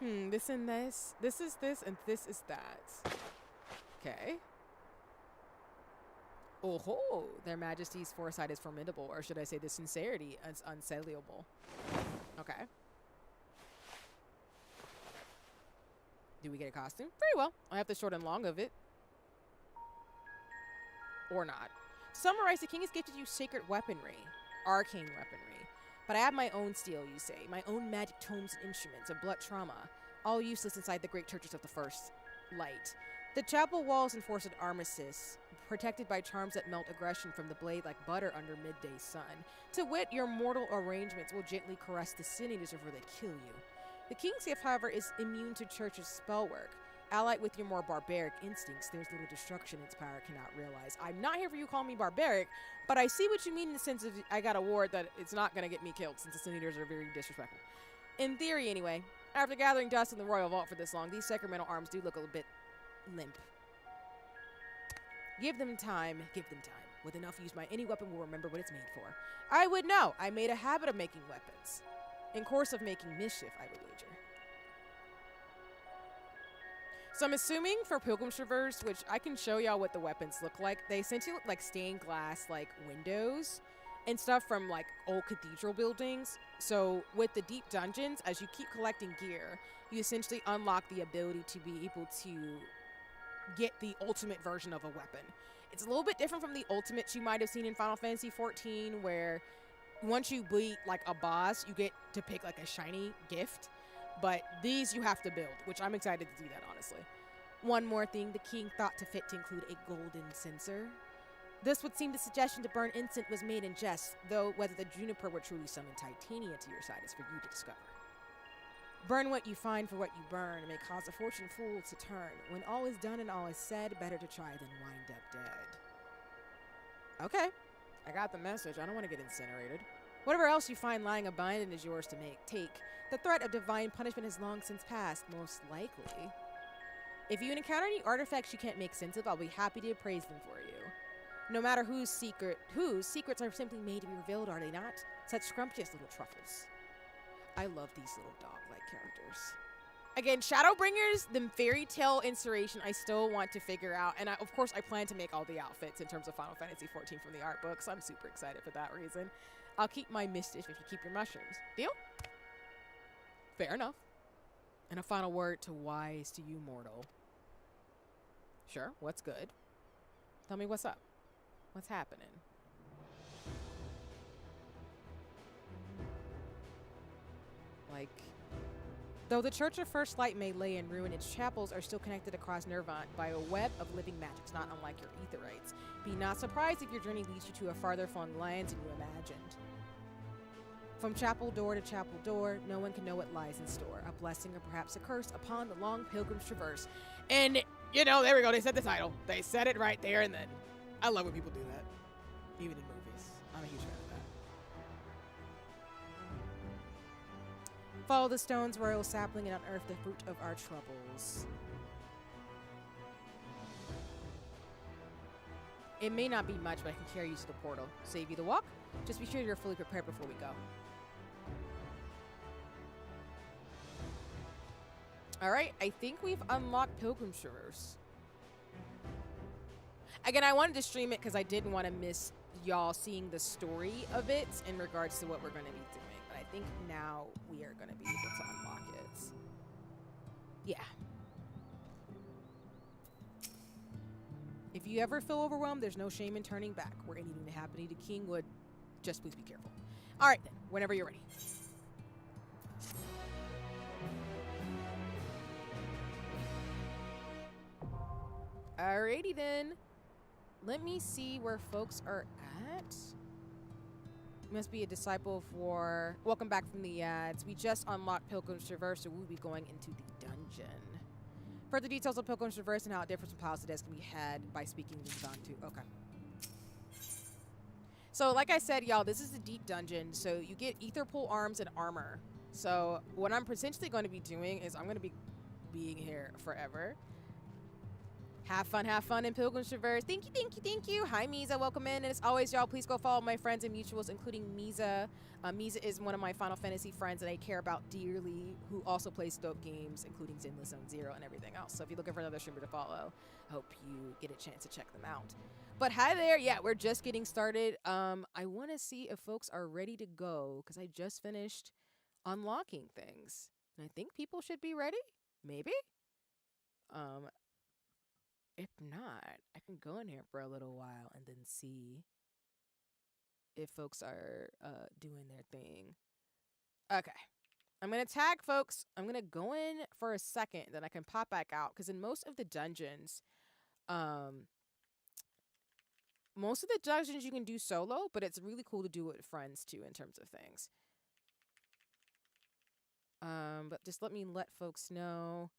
this and this. This is this, and this is that. Okay. Oh ho! Their Majesty's foresight is formidable, or should I say the sincerity is unsayable. Okay. Do we get a costume? Very well. I have the short and long of it. Or not. To summarize, the king has gifted you sacred weaponry, arcane weaponry. But I have my own steel, you say, my own magic tomes and instruments of blood trauma, all useless inside the great churches of the First Light. The chapel walls enforce an armistice, protected by charms that melt aggression from the blade like butter under midday sun. To wit, your mortal arrangements will gently caress the Sin Eaters before they kill you. The king's gift, however, is immune to church's spellwork. Allied with your more barbaric instincts, there's little destruction its power cannot realize. I'm not here for you to call me barbaric, but I see what you mean in the sense of I got a ward that it's not going to get me killed since the Sin Eaters are very disrespectful. In theory, anyway. After gathering dust in the royal vault for this long, these sacramental arms do look a bit limp. Give them time, give them time. With enough use by any weapon will remember what it's made for. I would know. I made a habit of making weapons. In course of making mischief, I would wager. So I'm assuming for Pilgrim's Traverse, which I can show y'all what the weapons look like, they essentially look like stained glass, like windows and stuff from like old cathedral buildings. So with the deep dungeons, as you keep collecting gear, you essentially unlock the ability to be able to get the ultimate version of a weapon. It's a little bit different from the ultimates you might have seen in Final Fantasy XIV, where once you beat like a boss, you get to pick like a shiny gift. But these you have to build, which I'm excited to do that, honestly. One more thing the king thought to fit to include a golden censer. This would seem the suggestion to burn incense was made in jest, though whether the juniper would truly summon titania to your side is for you to discover. Burn what you find for what you burn, and may cause a fortune fool to turn. When all is done and all is said, better to try than wind up dead. Okay, I got the message. I don't want to get incinerated. Whatever else you find lying abandoned is yours to take. The threat of divine punishment has long since passed, most likely. If you encounter any artifacts you can't make sense of, I'll be happy to appraise them for you. No matter whose secrets are simply made to be revealed, are they not? Such scrumptious little truffles. I love these little dog-like characters. Again, Shadowbringers, the fairy tale inspiration, I still want to figure out. And of course, I plan to make all the outfits in terms of Final Fantasy XIV from the art book, so I'm super excited for that reason. I'll keep my mischief if you keep your mushrooms. Deal? Fair enough. And a final word to wise to you, mortal. Sure, what's good? Tell me what's up. What's happening? Like, though the Church of First Light may lay in ruin, its chapels are still connected across Nirvana by a web of living magics, not unlike your Aetherites. Be not surprised if your journey leads you to a farther flung lands than you imagined. From chapel door to chapel door, no one can know what lies in store. A blessing or perhaps a curse upon the long Pilgrim's Traverse. And, you know, there we go. They said the title. They said it right there and then. I love when people do that. Even in movies. I'm a huge fan of that. Follow the stone's royal sapling and unearth the fruit of our troubles. It may not be much, but I can carry you to the portal. Save you the walk. Just be sure you're fully prepared before we go. Alright, I think we've unlocked Pilgrim's Traverse. Again, I wanted to stream it because I didn't want to miss y'all seeing the story of it in regards to what we're going to be doing. But I think now we are going to be able to unlock it. Yeah. If you ever feel overwhelmed, there's no shame in turning back. Were anything to happen to King would, just please be careful. Alright then, whenever you're ready. Alrighty then. Let me see where folks are at. Must be a disciple for... Welcome back from the ads. We just unlocked Pilgrim's Traverse, so we'll be going into the dungeon. Further details of Pilgrim's Traverse and how it differs from Palisades can be had by speaking to Don too. Okay. So, like I said, y'all, this is a deep dungeon, so you get ether pole arms and armor. So, what I'm potentially going to be doing is I'm going to be being here forever. Have fun in Pilgrim's Traverse. Thank you, thank you, thank you. Hi, Misa. Welcome in. And as always, y'all, please go follow my friends and mutuals, including Misa. Misa is one of my Final Fantasy friends that I care about dearly, who also plays dope games, including Zenless Zone Zero and everything else. So if you're looking for another streamer to follow, I hope you get a chance to check them out. But hi there. Yeah, we're just getting started. I want to see if folks are ready to go, because I just finished unlocking things. And I think people should be ready. Maybe? If not, I can go in here for a little while and then see if folks are doing their thing. Okay. I'm going to tag folks. I'm going to go in for a second, then I can pop back out. Because in most of the dungeons, you can do solo, but it's really cool to do it with friends too in terms of things. But just let folks know.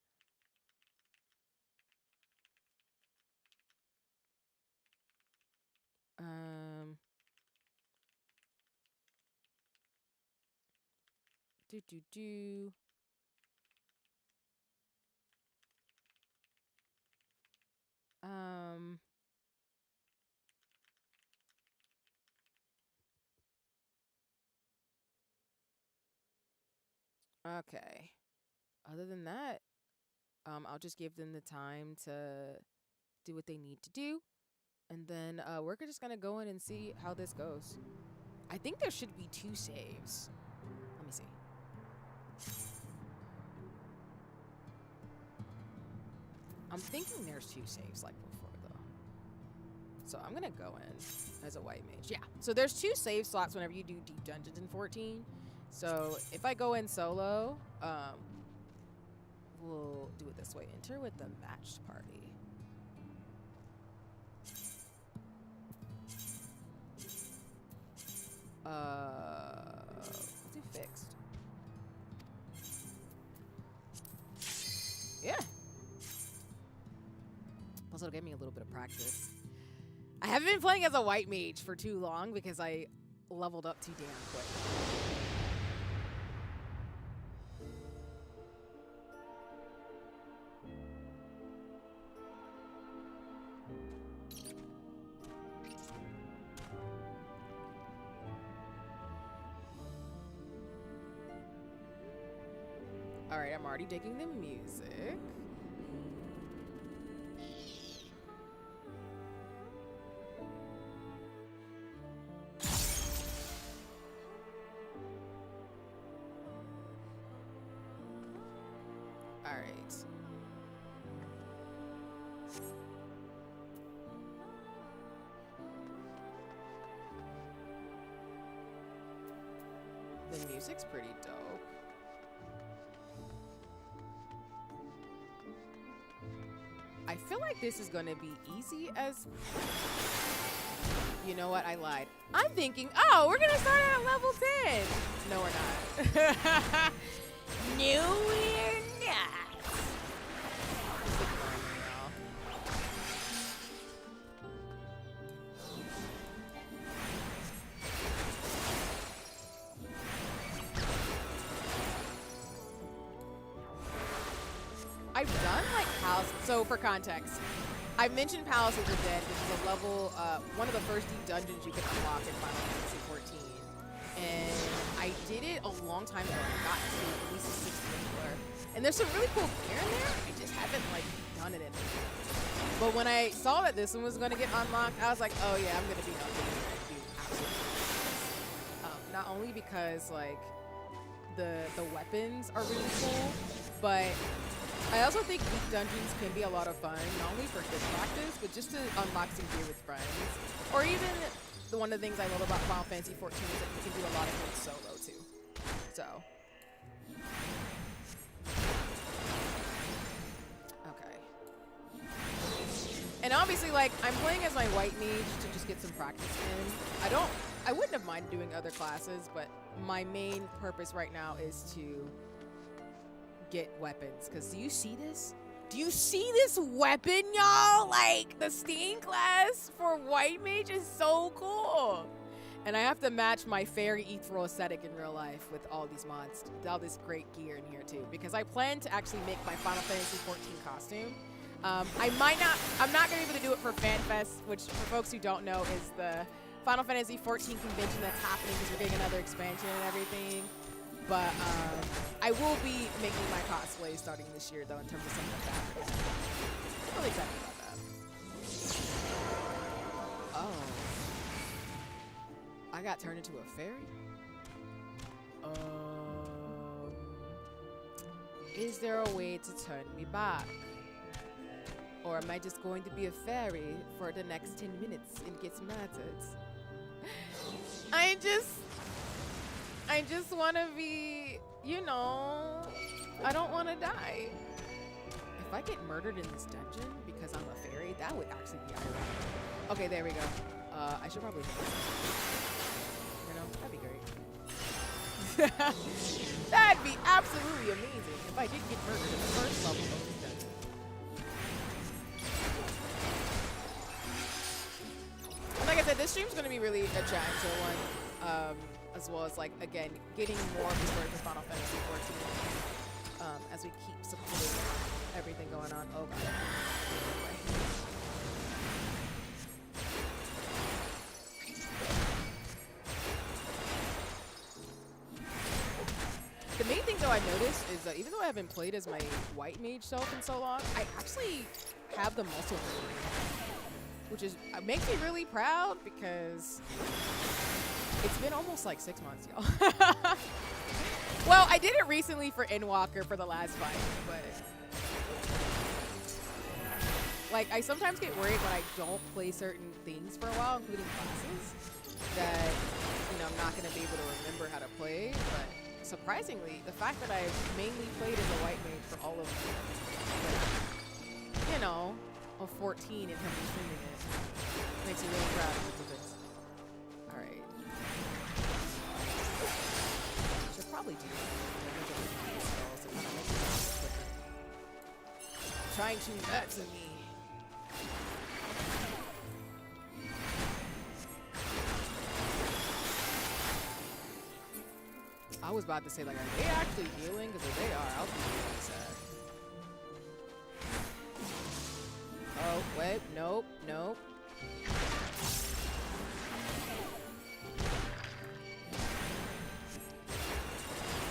Okay. Other than that, I'll just give them the time to do what they need to do, and then we're just gonna go in and see how this goes. I think there should be 2 saves. Let me see. I'm thinking there's 2 saves like before though. So I'm gonna go in as a white mage. Yeah. So there's 2 save slots whenever you do deep dungeons in 14. So if I go in solo, we'll do it this way. Enter with the matched party. Let's do fixed. Yeah. Plus it'll give me a little bit of practice. I haven't been playing as a white mage for too long because I leveled up too damn quick. Alright, I'm already digging the music. Alright. The music's pretty dope. I feel like this is gonna be easy as... You know what? I lied. I'm thinking, oh, we're gonna start at level 10. No, we're not. No, we're not. Just ignoring me, y'all. I've done like Palace. So for context, I mentioned Palace of the Dead, which is a level, one of the first deep dungeons you can unlock in Final Fantasy 14. And I did it a long time ago. I got to at least a 16th floor. And there's some really cool gear in there. I just haven't like done it in. But when I saw that this one was going to get unlocked, I was like, oh yeah, I'm going to be up here and do absolutely. Not only because like the weapons are really cool, but I also think deep dungeons can be a lot of fun, not only for good practice, but just to unlock some gear with friends. Or even one of the things I love about Final Fantasy 14 is that you can do a lot of things solo too. So. Okay. And obviously, like, I'm playing as my white mage to just get some practice in. I wouldn't have minded doing other classes, but my main purpose right now is to get weapons. Because do you see this? Do you see this weapon, y'all? Like, the Stain class for white mage is so cool. And I have to match my fairy ethereal aesthetic in real life with all these mods, all this great gear in here too. Because I plan to actually make my Final Fantasy 14 costume. I'm not gonna be able to do it for FanFest, which for folks who don't know is the Final Fantasy 14 convention that's happening because we're getting another expansion and everything. But I will be making my cosplay starting this year, though, in terms of some of the fabrics. I'm really excited about that. Oh. I got turned into a fairy? Is there a way to turn me back? Or am I just going to be a fairy for the next 10 minutes and get murdered? I just want to be, you know, I don't want to die. If I get murdered in this dungeon because I'm a fairy, that would actually be ironic. Okay, there we go. I should probably hit this. You know, that'd be great. That'd be absolutely amazing if I did get murdered in the first level of this dungeon. Like I said, this stream's going to be really a chat and chill one. As well as, like, again, getting more of the story for Final Fantasy 14 as we keep supporting everything going on. Oh, God. The main thing, though, I noticed noticed is that even though I haven't played as my white mage self in so long, I actually have the muscle memory, which is makes me really proud because it's been almost like 6 months, y'all. Well, I did it recently for Endwalker for the last fight, but like I sometimes get worried when I don't play certain things for a while, including classes, that I'm not going to be able to remember how to play. But surprisingly, the fact that I've mainly played as a white mage for all of, like, of 14 and him streaming it makes me really proud of this. All right. Should probably do that. Trying to nuts in me. I was about to say, like, are they actually healing? Because if they are, I'll be really sad. Oh, wait. Nope. Nope.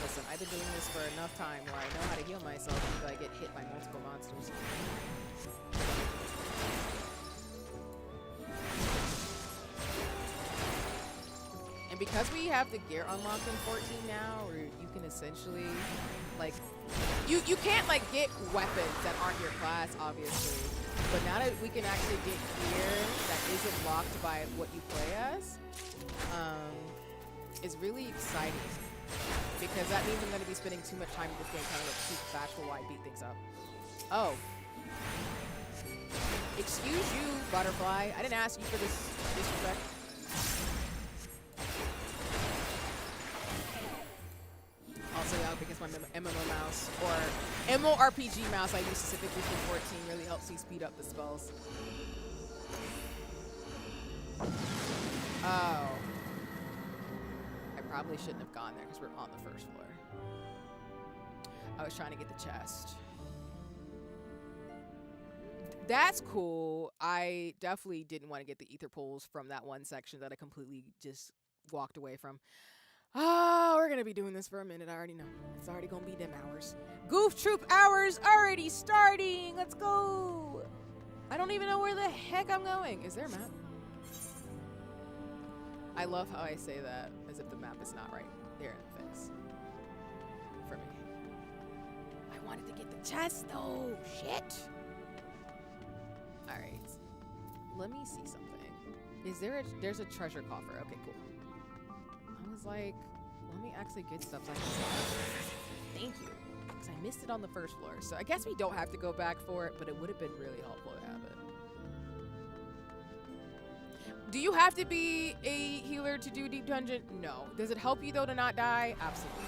Listen, I've been doing this for enough time where I know how to heal myself if I get hit by multiple monsters. Because we have the gear unlocked in 14 now, where you can essentially, like, you can't, like, get weapons that aren't your class, obviously. But now that we can actually get gear that isn't locked by what you play as, is really exciting. Because that means I'm going to be spending too much time in this game trying to keep bashful while I beat things up. Oh. Excuse you, butterfly. I didn't ask you for this disrespect. Also, yeah, because my MMO mouse or MMORPG mouse I use specifically for 14 really helps me speed up the spells. Oh. I probably shouldn't have gone there because we're on the first floor. I was trying to get the chest. That's cool. I definitely didn't want to get the ether pools from that one section that I completely just walked away from. Oh, we're gonna be doing this for a minute. I already know. It's already gonna be them hours. Goof Troop hours already starting. Let's go. I don't even know where the heck I'm going. Is there a map? I love how I say that as if the map is not right there in the face. For me. I wanted to get the chest though. Shit. All right. Let me see something. Is there there's a treasure coffer. Okay, cool. I was like, let me actually get stuff so I can. Thank you. Because I missed it on the first floor. So I guess we don't have to go back for it, but it would have been really helpful to have it. Do you have to be a healer to do Deep Dungeon? No. Does it help you though to not die? Absolutely.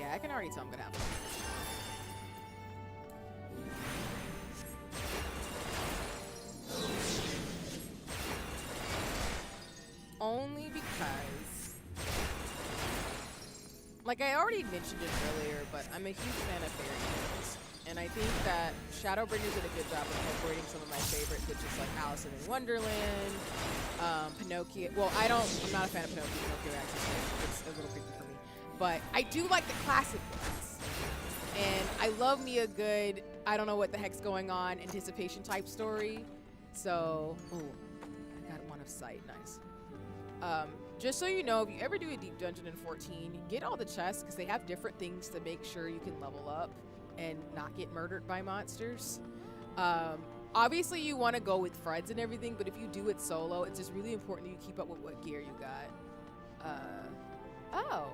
I can already tell I'm gonna have fun. Only because, like I already mentioned it earlier, but I'm a huge fan of fairy tales. And I think that Shadowbringers did a good job of incorporating some of my favorites, which is like Alice in Wonderland, Pinocchio. Well, I'm not a fan of Pinocchio. Pinocchio actually, it's a little creepy for me. But I do like the classic ones. And I love me a good, I don't know what the heck's going on, anticipation type story. So, ooh, I got one of sight, nice. Just so you know, if you ever do a deep dungeon in 14, get all the chests because they have different things to make sure you can level up and not get murdered by monsters. Obviously you want to go with friends and everything, but if you do it solo, it's just really important that you keep up with what gear you got. Oh.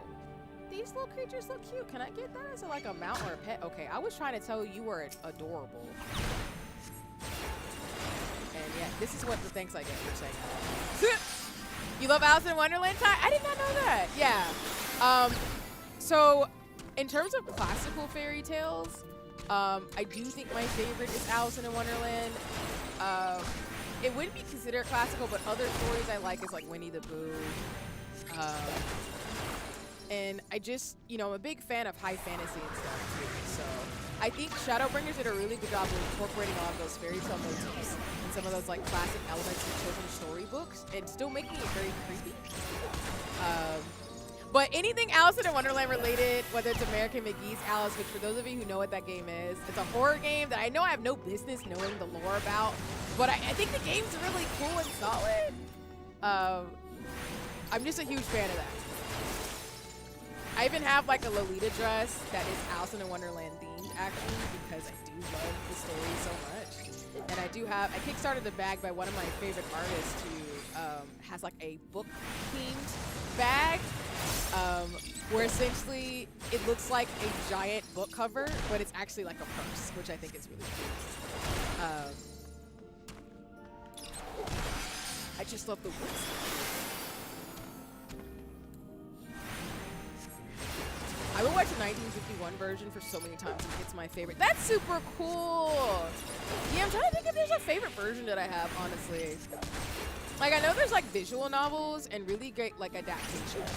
These little creatures look cute. Can I get that as like a mount or a pet? Okay, I was trying to tell you were adorable. And yeah, this is what the thanks I get for saying that. You love Alice in Wonderland, Ty? I did not know that. Yeah. Um, so, in terms of classical fairy tales, I do think my favorite is Alice in Wonderland. Um, it wouldn't be considered classical, but other stories I like is like Winnie the Pooh. And I just, I'm a big fan of high fantasy and stuff too. So I think Shadowbringers did a really good job of incorporating all of those fairy tale motifs and some of those like classic elements in children's storybooks and still making it very creepy. But anything Alice in Wonderland related, whether it's American McGee's Alice, which for those of you who know what that game is, it's a horror game that I know I have no business knowing the lore about, but I think the game's really cool and solid. I'm just a huge fan of that. I even have like a Lolita dress that is Alice in Wonderland themed actually because I do love the story so much. And I kickstarted the bag by one of my favorite artists who has like a book themed bag where essentially it looks like a giant book cover, but it's actually like a purse, which I think is really cool. I just love the woods. I would watch the 1951 version for so many times. It's my favorite. That's super cool. Yeah, I'm trying to think if there's a favorite version that I have, honestly. Like, I know there's like visual novels and really great like adaptations.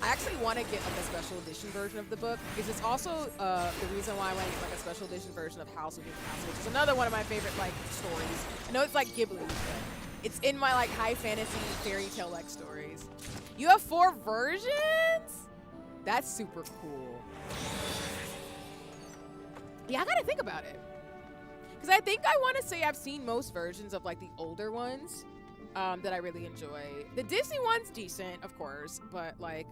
I actually want to get like a special edition version of the book because it's also the reason why I want to get like a special edition version of House of the Castle, which is another one of my favorite like stories. I know it's like Ghibli, but it's in my like high fantasy fairy tale like stories. You have 4 versions? That's super cool. Yeah, I gotta think about it. Because I think I want to say I've seen most versions of like the older ones that I really enjoy. The Disney one's decent, of course, but like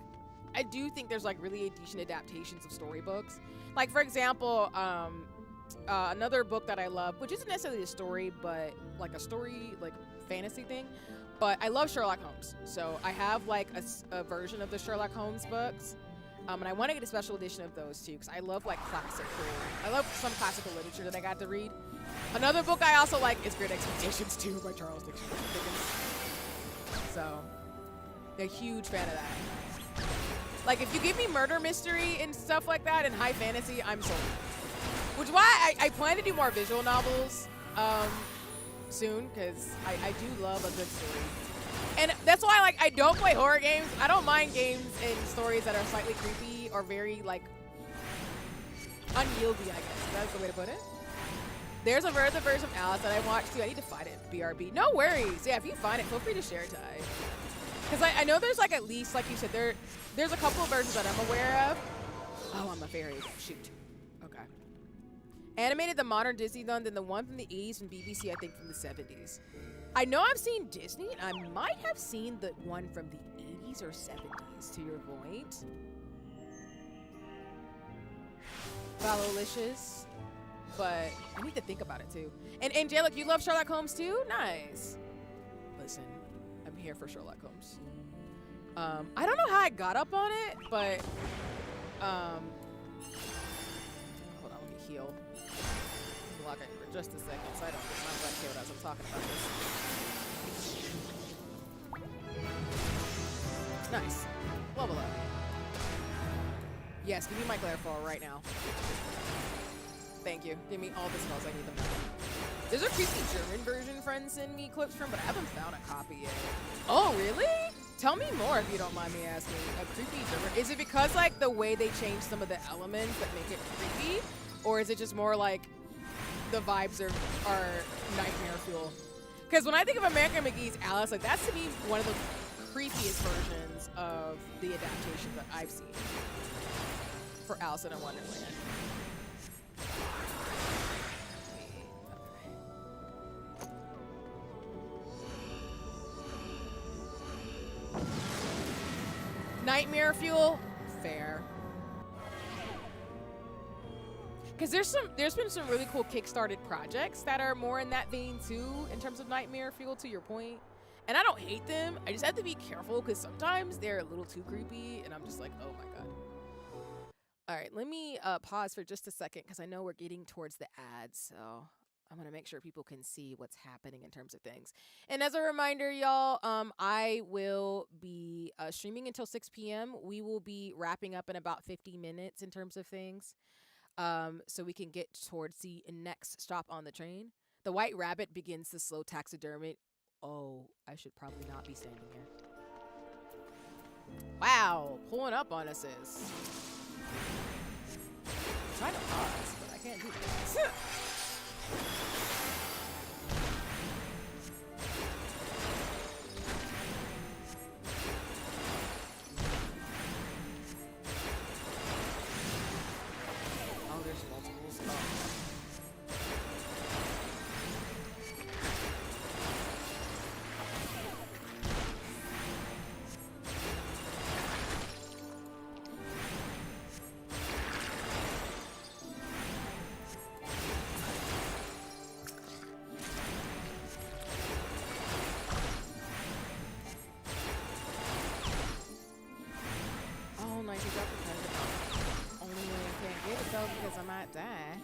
I do think there's like really decent adaptations of storybooks. Like for example, another book that I love, which isn't necessarily a story, but like a story, like fantasy thing. But I love Sherlock Holmes. So I have like a version of the Sherlock Holmes books. And I want to get a special edition of those too, because I love like I love some classical literature that I got to read. Another book I also like is Great Expectations too by Charles Dickens. So, a huge fan of that. Like if you give me murder mystery and stuff like that and high fantasy, I'm sold. Which is why I plan to do more visual novels soon, because I do love a good story. And that's why like I don't play horror games. I don't mind games and stories that are slightly creepy or very like unyieldy, I guess. That's the way to put it. There's a version of Alice that I watched too. I need to find it. BRB. No worries. Yeah, if you find it, feel free to share it, Ty. Because I know there's like at least, like you said, there's a couple of versions that I'm aware of. Oh, I'm a fairy. Shoot. Okay. Animated the modern Disney one, then the one from the 80s from BBC, I think from the 70s. I know I've seen Disney, and I might have seen the one from the 80s or 70s, to your point. Valolicious. But I need to think about it, too. And Angelic, you love Sherlock Holmes, too? Nice. Listen, I'm here for Sherlock Holmes. I don't know how I got up on it, but... hold on, let me heal. Log in for just a second so I don't get my butt killed as I'm talking about this. Nice. Level up. Yes, give me my Glare right now. Thank you. Give me all the spells I need them. There's a creepy German version friends send me clips from, but I haven't found a copy yet. Oh, really? Tell me more if you don't mind me asking. A creepy German. Is it because like the way they change some of the elements that make it creepy? Or is it just more like the vibes are nightmare fuel? Because when I think of American McGee's Alice, like that's to me one of the creepiest versions of the adaptation that I've seen for Alice in Wonderland. Nightmare fuel, fair. Because there's been some really cool kickstarted projects that are more in that vein too, in terms of nightmare fuel. To your point, and I don't hate them. I just have to be careful because sometimes they're a little too creepy, and I'm just like, oh my god. All right, let me pause for just a second because I know we're getting towards the ads, so I want to make sure people can see what's happening in terms of things. And as a reminder, y'all, I will be streaming until 6 p.m. We will be wrapping up in about 50 minutes in terms of things, so we can get towards the next stop on the train. The white rabbit begins the slow taxidermy. Oh, I should probably not be standing here. Wow, pulling up on us is. I'm trying to pause, but I can't do that. Oh, there's multiples. Oh. Nice, you dropped the treasure. Only way I can't get it though because I might die.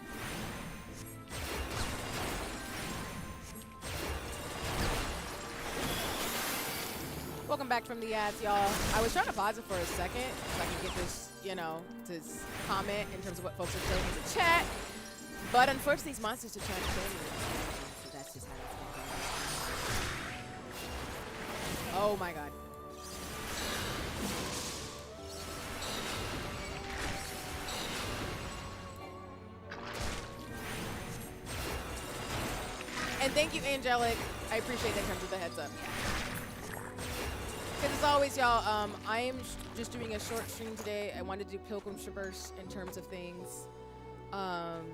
Welcome back from the ads, y'all. I was trying to pause it for a second so I can get this, you know, to comment in terms of what folks are saying in the chat. But unfortunately, these monsters are trying to kill me. So that's just how that's going to go. Oh my god. And thank you, Angelic. I appreciate that in terms of the heads up. Because as always, y'all, I am just doing a short stream today. I wanted to do Pilgrim Traverse in terms of things. And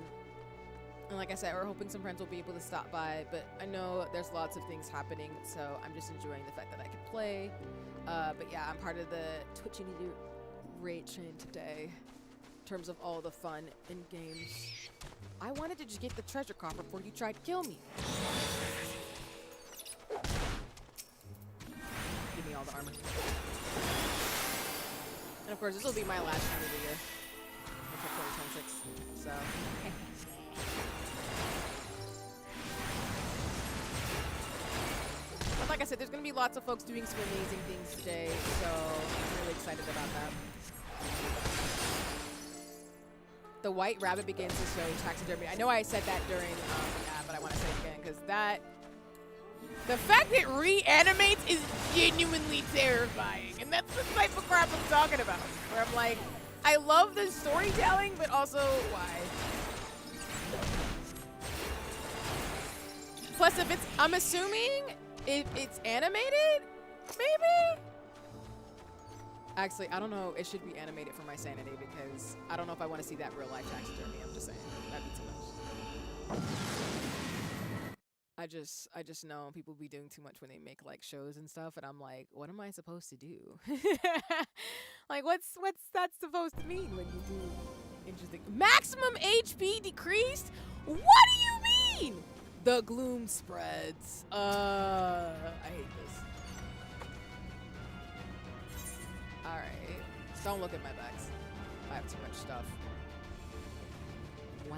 like I said, we're hoping some friends will be able to stop by. But I know there's lots of things happening, so I'm just enjoying the fact that I can play. But yeah, I'm part of the Twitch Unity raid train today in terms of all the fun in games. I wanted to just get the treasure coffer before you tried to kill me. Give me all the armor. And of course, this will be my last stream of the year. Until 2026. So. But like I said, there's going to be lots of folks doing some amazing things today. So I'm really excited about that. The white rabbit begins to show taxidermy. I know I said that during but I want to say it again because that the fact it reanimates is genuinely terrifying, and that's the type of crap I'm talking about. Where I'm like, I love the storytelling, but also why? Plus, if it's, I'm assuming if it's animated, maybe. Actually, I don't know. It should be animated for my sanity because I don't know if I want to see that real life taxidermy. I'm just saying that'd be too much. I just know people be doing too much when they make like shows and stuff, and I'm like, what am I supposed to do? Like, what's that supposed to mean when you do interesting? Maximum HP decreased? What do you mean? The gloom spreads. I hate this. Alright. Don't look at my bags. I have too much stuff. Wow.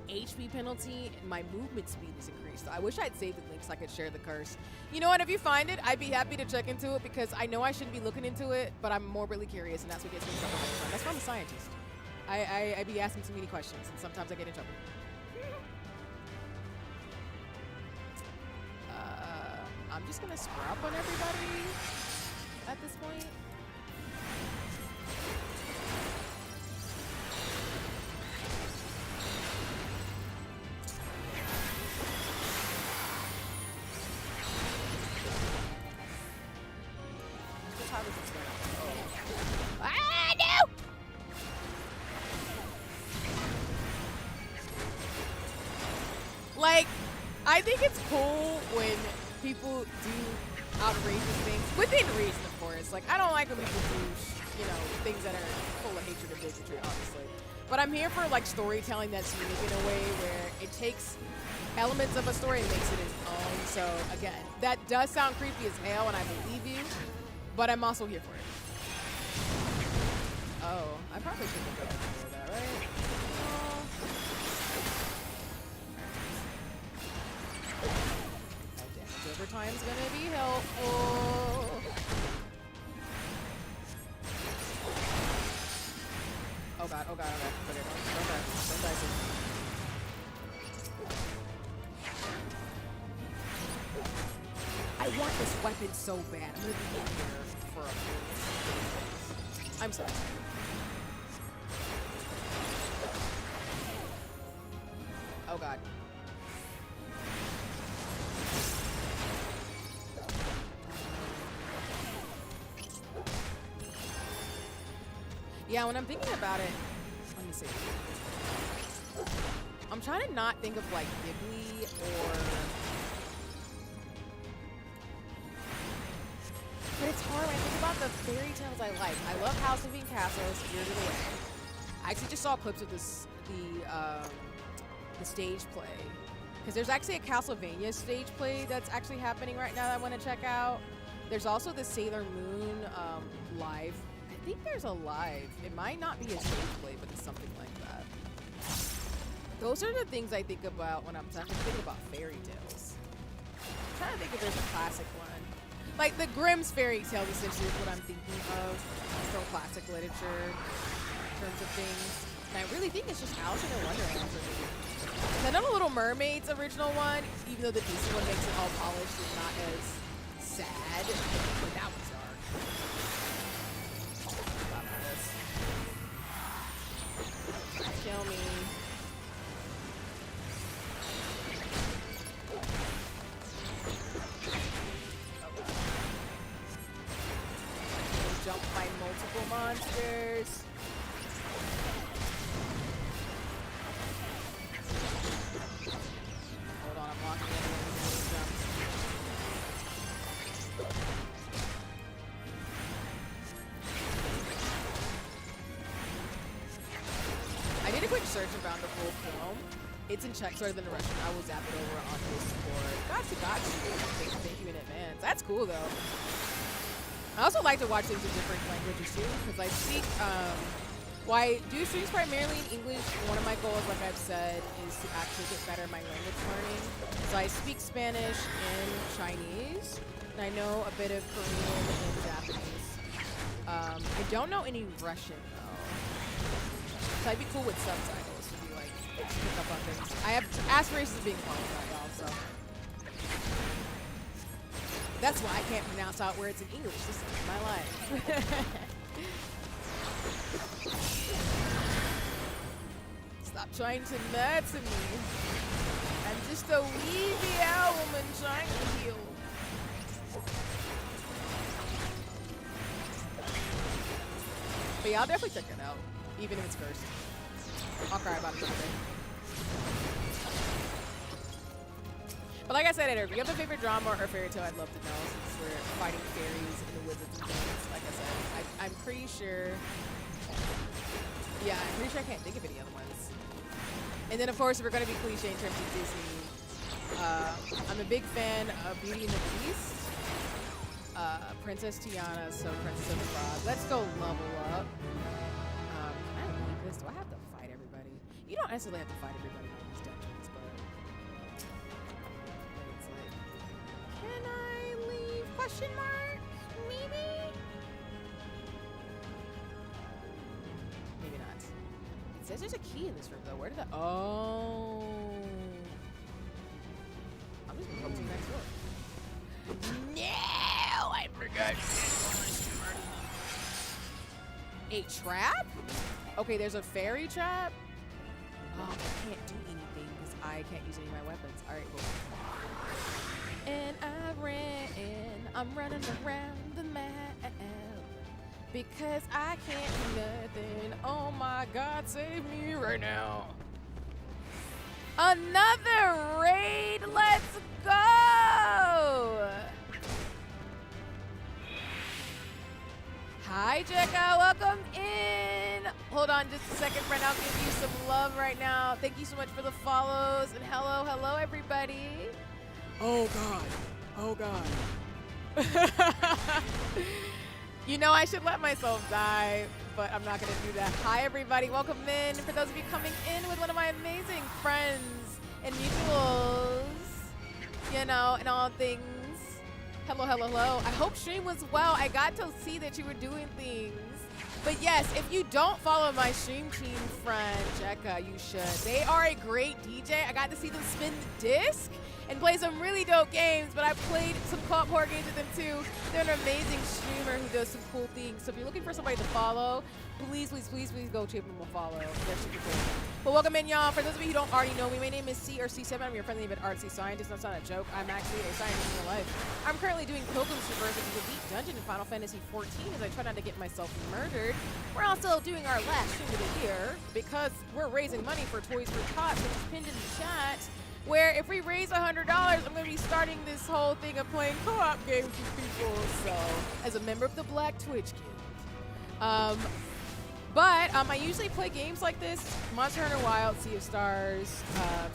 HP penalty and my movement speed is increased. I wish I'd saved the link so I could share the curse. You know what? If you find it, I'd be happy to check into it because I know I shouldn't be looking into it, but I'm morbidly curious, and that's what gets me in trouble. That's why I'm a scientist. I be asking too many questions, and sometimes I get in trouble. I'm just gonna scrap on everybody at this point. Ah, no! Like, I think it's cool when people do outrageous things within reason, of course. Like, I don't like when people do, you know, things that are full of hatred and bigotry, obviously. But I'm here for like storytelling that's unique in a way where it takes elements of a story and makes it its own. So again, that does sound creepy as hell, and I believe you, but I'm also here for it. Oh, I probably shouldn't have done that, right? overtime's gonna be helpful. Oh god, oh god, okay. Okay, don't die soon. I want this weapon so bad. I'm gonna be in here for a minute. I'm sorry. Oh god. Yeah, when I'm thinking about it, let me see. I'm trying to not think of like Ghibli or... But it's hard when I think about the fairy tales I like. I love House Moving Castles, Spirited Away. I actually just saw clips of this, the stage play. Because there's actually a Castlevania stage play that's actually happening right now that I want to check out. There's also the Sailor Moon live. I think there's a live. It might not be a stage play, but it's something like that. Those are the things I think about when I'm thinking about fairy tales. I'm trying to think if there's a classic one. Like the Grimm's fairy tale essentially is what I'm thinking of from classic literature in terms of things. And I really think it's just Alice in Wonderland for me. I know the Little Mermaid's original one, even though the Disney one makes it all polished, is not as sad, but that was dark. Kill me. Jump by multiple monsters. Hold on, I'm locking in with jump. I did a quick search around the full film. It's in Czech, sorry, than the Russian. I will zap it over on Discord. Got you. Thank you in advance. That's cool though. I also like to watch things in different languages too, because I speak, well, I do streams primarily in English. One of my goals, like I've said, is to actually get better at my language learning. So I speak Spanish and Chinese, and I know a bit of Korean and Japanese. I don't know any Russian though. So I'd be cool with subtitles to be like, pick up on things. I have aspirations of being qualified also. That's why I can't pronounce out words in English. This is my life. Stop trying to murder me. I'm just a wee BL woman trying to heal. But yeah, I'll definitely check it out, even if it's cursed. I'll cry about it another day. But like I said, if you have a favorite drama or fairy tale, I'd love to know, since we're fighting fairies and the wizards and things. Like I said, I'm pretty sure. Yeah, I'm pretty sure I can't think of any other ones. And then, of course, we're going to be cliche in terms of Disney. I'm a big fan of Beauty and the Beast, Princess Tiana, so Princess of the Frog. Let's go level up. Can I leave this? Do I have to fight everybody? You don't necessarily have to fight everybody in these dungeons, but it's like, can I leave? Question mark? Maybe? Maybe not. It says there's a key in this room, though. Where did that? Oh. I'm just gonna go to the next door. No, I forgot. A trap? Okay, there's a fairy trap? Oh, I can't do anything because I can't use any of my weapons. All right, cool. And I'm running around the map because I can't do nothing. Oh my God, save me right now. Another raid, let's go! Hi, Jekka, welcome in. Hold on just a second, friend. I'll give you some love right now. Thank you so much for the follows, and hello, hello, everybody. Oh God, oh God. You know, I should let myself die, but I'm not gonna do that. Hi, everybody, welcome in. For those of you coming in with one of my amazing friends and mutuals, you know, and all things. Hello, hello, hello. I hope stream was well. I got to see that you were doing things. But yes, if you don't follow my stream team friend, Jekka, you should. They are a great DJ. I got to see them spin the disc and play some really dope games, but I played some co-op horror games with them too. They're an amazing streamer who does some cool things. So if you're looking for somebody to follow, please, please, please, please go give them a follow. They're super cool. But welcome in, y'all. For those of you who don't already know me, my name is C or C7. I'm your friendly but artsy scientist. That's not a joke. I'm actually a scientist in real life. I'm currently doing Pilgrim Traverse into the Deep Dungeon in Final Fantasy XIV as I try not to get myself murdered. We're also doing our last stream of the year because we're raising money for Toys for Tots, which is pinned in the chat, where if we raise $100, I'm going to be starting this whole thing of playing co-op games with people, so, as a member of the Black Twitch Guild. But I usually play games like this, Monster Hunter Wilds, Sea of Stars,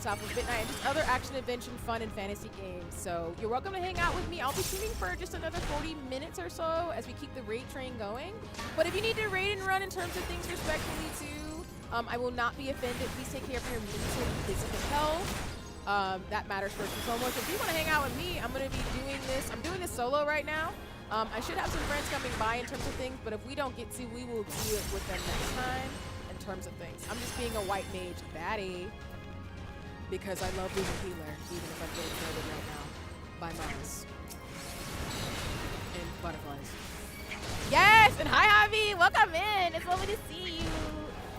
South of Midnight, and just other action-adventure, fun, and fantasy games. So you're welcome to hang out with me. I'll be streaming for just another 40 minutes or so as we keep the raid train going. But if you need to raid and run in terms of things respectfully too, I will not be offended. Please take care of your mental and physical health. That matters first and foremost. If you want to hang out with me, I'm going to be doing this. I'm doing this solo right now. I should have some friends coming by in terms of things, but if we don't get to, we will do it with them next time in terms of things. I'm just being a white mage baddie because I love being a healer, even if I'm getting murdered right now by moms and butterflies. Yes, and hi, Javi. Welcome in. It's lovely to see you.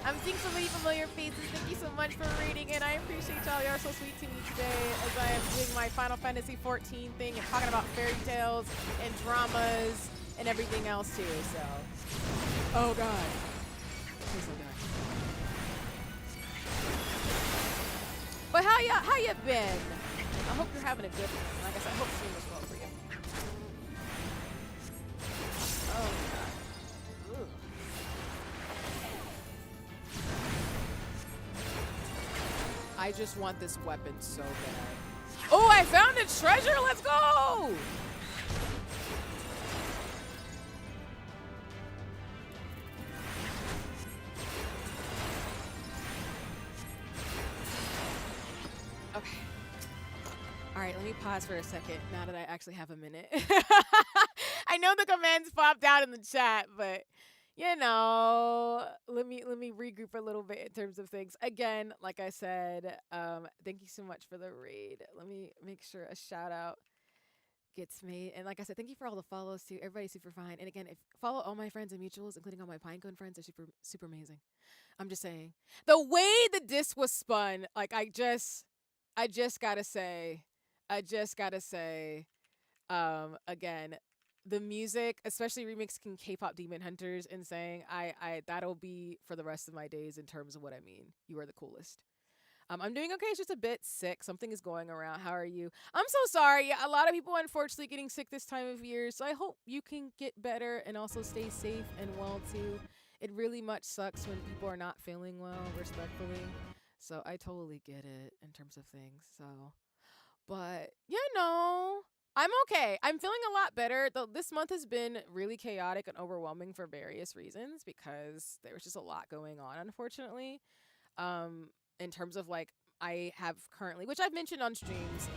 I'm seeing so many familiar faces. Thank you so much for reading it. I appreciate y'all. Y'all are so sweet to me today as I am doing my Final Fantasy XIV thing and talking about fairy tales and dramas and everything else too. So, oh god, please don't die. But how you been? I hope you're having a good one. Like I said, I hope stream was well for you. Oh god. Ooh. I just want this weapon so bad. Oh, I found a treasure! Let's go! Okay. Alright, let me pause for a second now that I actually have a minute. I know the commands popped out in the chat, but you know, let me regroup a little bit in terms of things. Again, like I said, thank you so much for the raid. Let me make sure a shout out gets made. And like I said, thank you for all the follows too. Everybody's super fine. And again, if follow all my friends and mutuals, including all my Pinecone friends, they're super amazing. I'm just saying. The way the disc was spun, like I just gotta say, again, the music, especially remixing K-pop Demon Hunters and saying, that'll be for the rest of my days in terms of what I mean. You are the coolest. I'm doing okay. It's just a bit sick. Something is going around. How are you? I'm so sorry. A lot of people, unfortunately, getting sick this time of year. So I hope you can get better and also stay safe and well, too. It really much sucks when people are not feeling well, respectfully. So I totally get it in terms of things. So, but, you know, I'm okay. I'm feeling a lot better. Though this month has been really chaotic and overwhelming for various reasons because there was just a lot going on, unfortunately. In terms of like, I have currently, which I've mentioned on streams,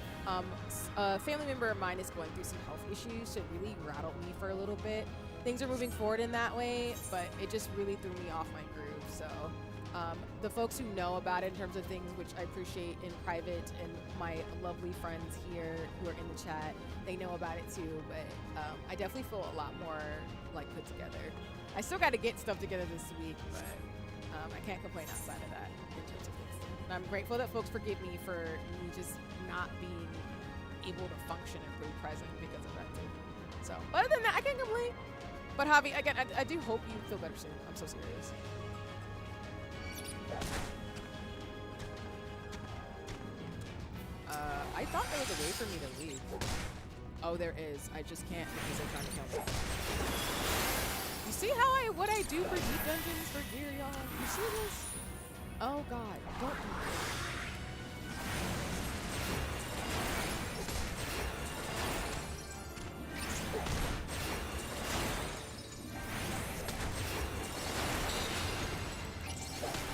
a family member of mine is going through some health issues, so it really rattled me for a little bit. Things are moving forward in that way, but it just really threw me off my groove. So the folks who know about it in terms of things, which I appreciate in private, and my lovely friends here who are in the chat, they know about it too, but I definitely feel a lot more like put together. I still got to get stuff together this week, but I can't complain outside of that in terms of things. And I'm grateful that folks forgive me for me just not being able to function and be present because of that too. So other than that, I can't complain. But Javi, again, I do hope you feel better soon. I'm so serious. I thought there was a way for me to leave. Oh, there is. I just can't because they're trying to kill me. You see how what I do for deep dungeons for gear, y'all? You see this? Oh god, don't do this.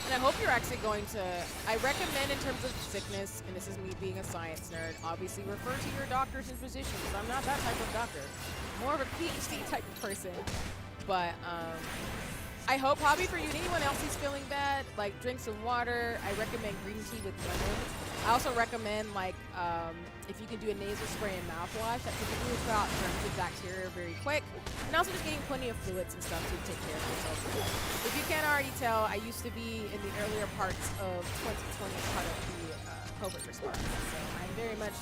And I hope you're actually going to, I recommend in terms of sickness, and this is me being a science nerd, obviously refer to your doctors and physicians. I'm not that type of doctor. More of a PhD type of person. But I hope, hobby for you and anyone else who's feeling bad, like drink some water. I recommend green tea with lemon. I also recommend like if you can do a nasal spray and mouthwash, that typically will throw out germs and bacteria very quick. And also just getting plenty of fluids and stuff to take care of yourself. If you can't already tell, I used to be in the earlier parts of 2020 part of the COVID response. So I'm very much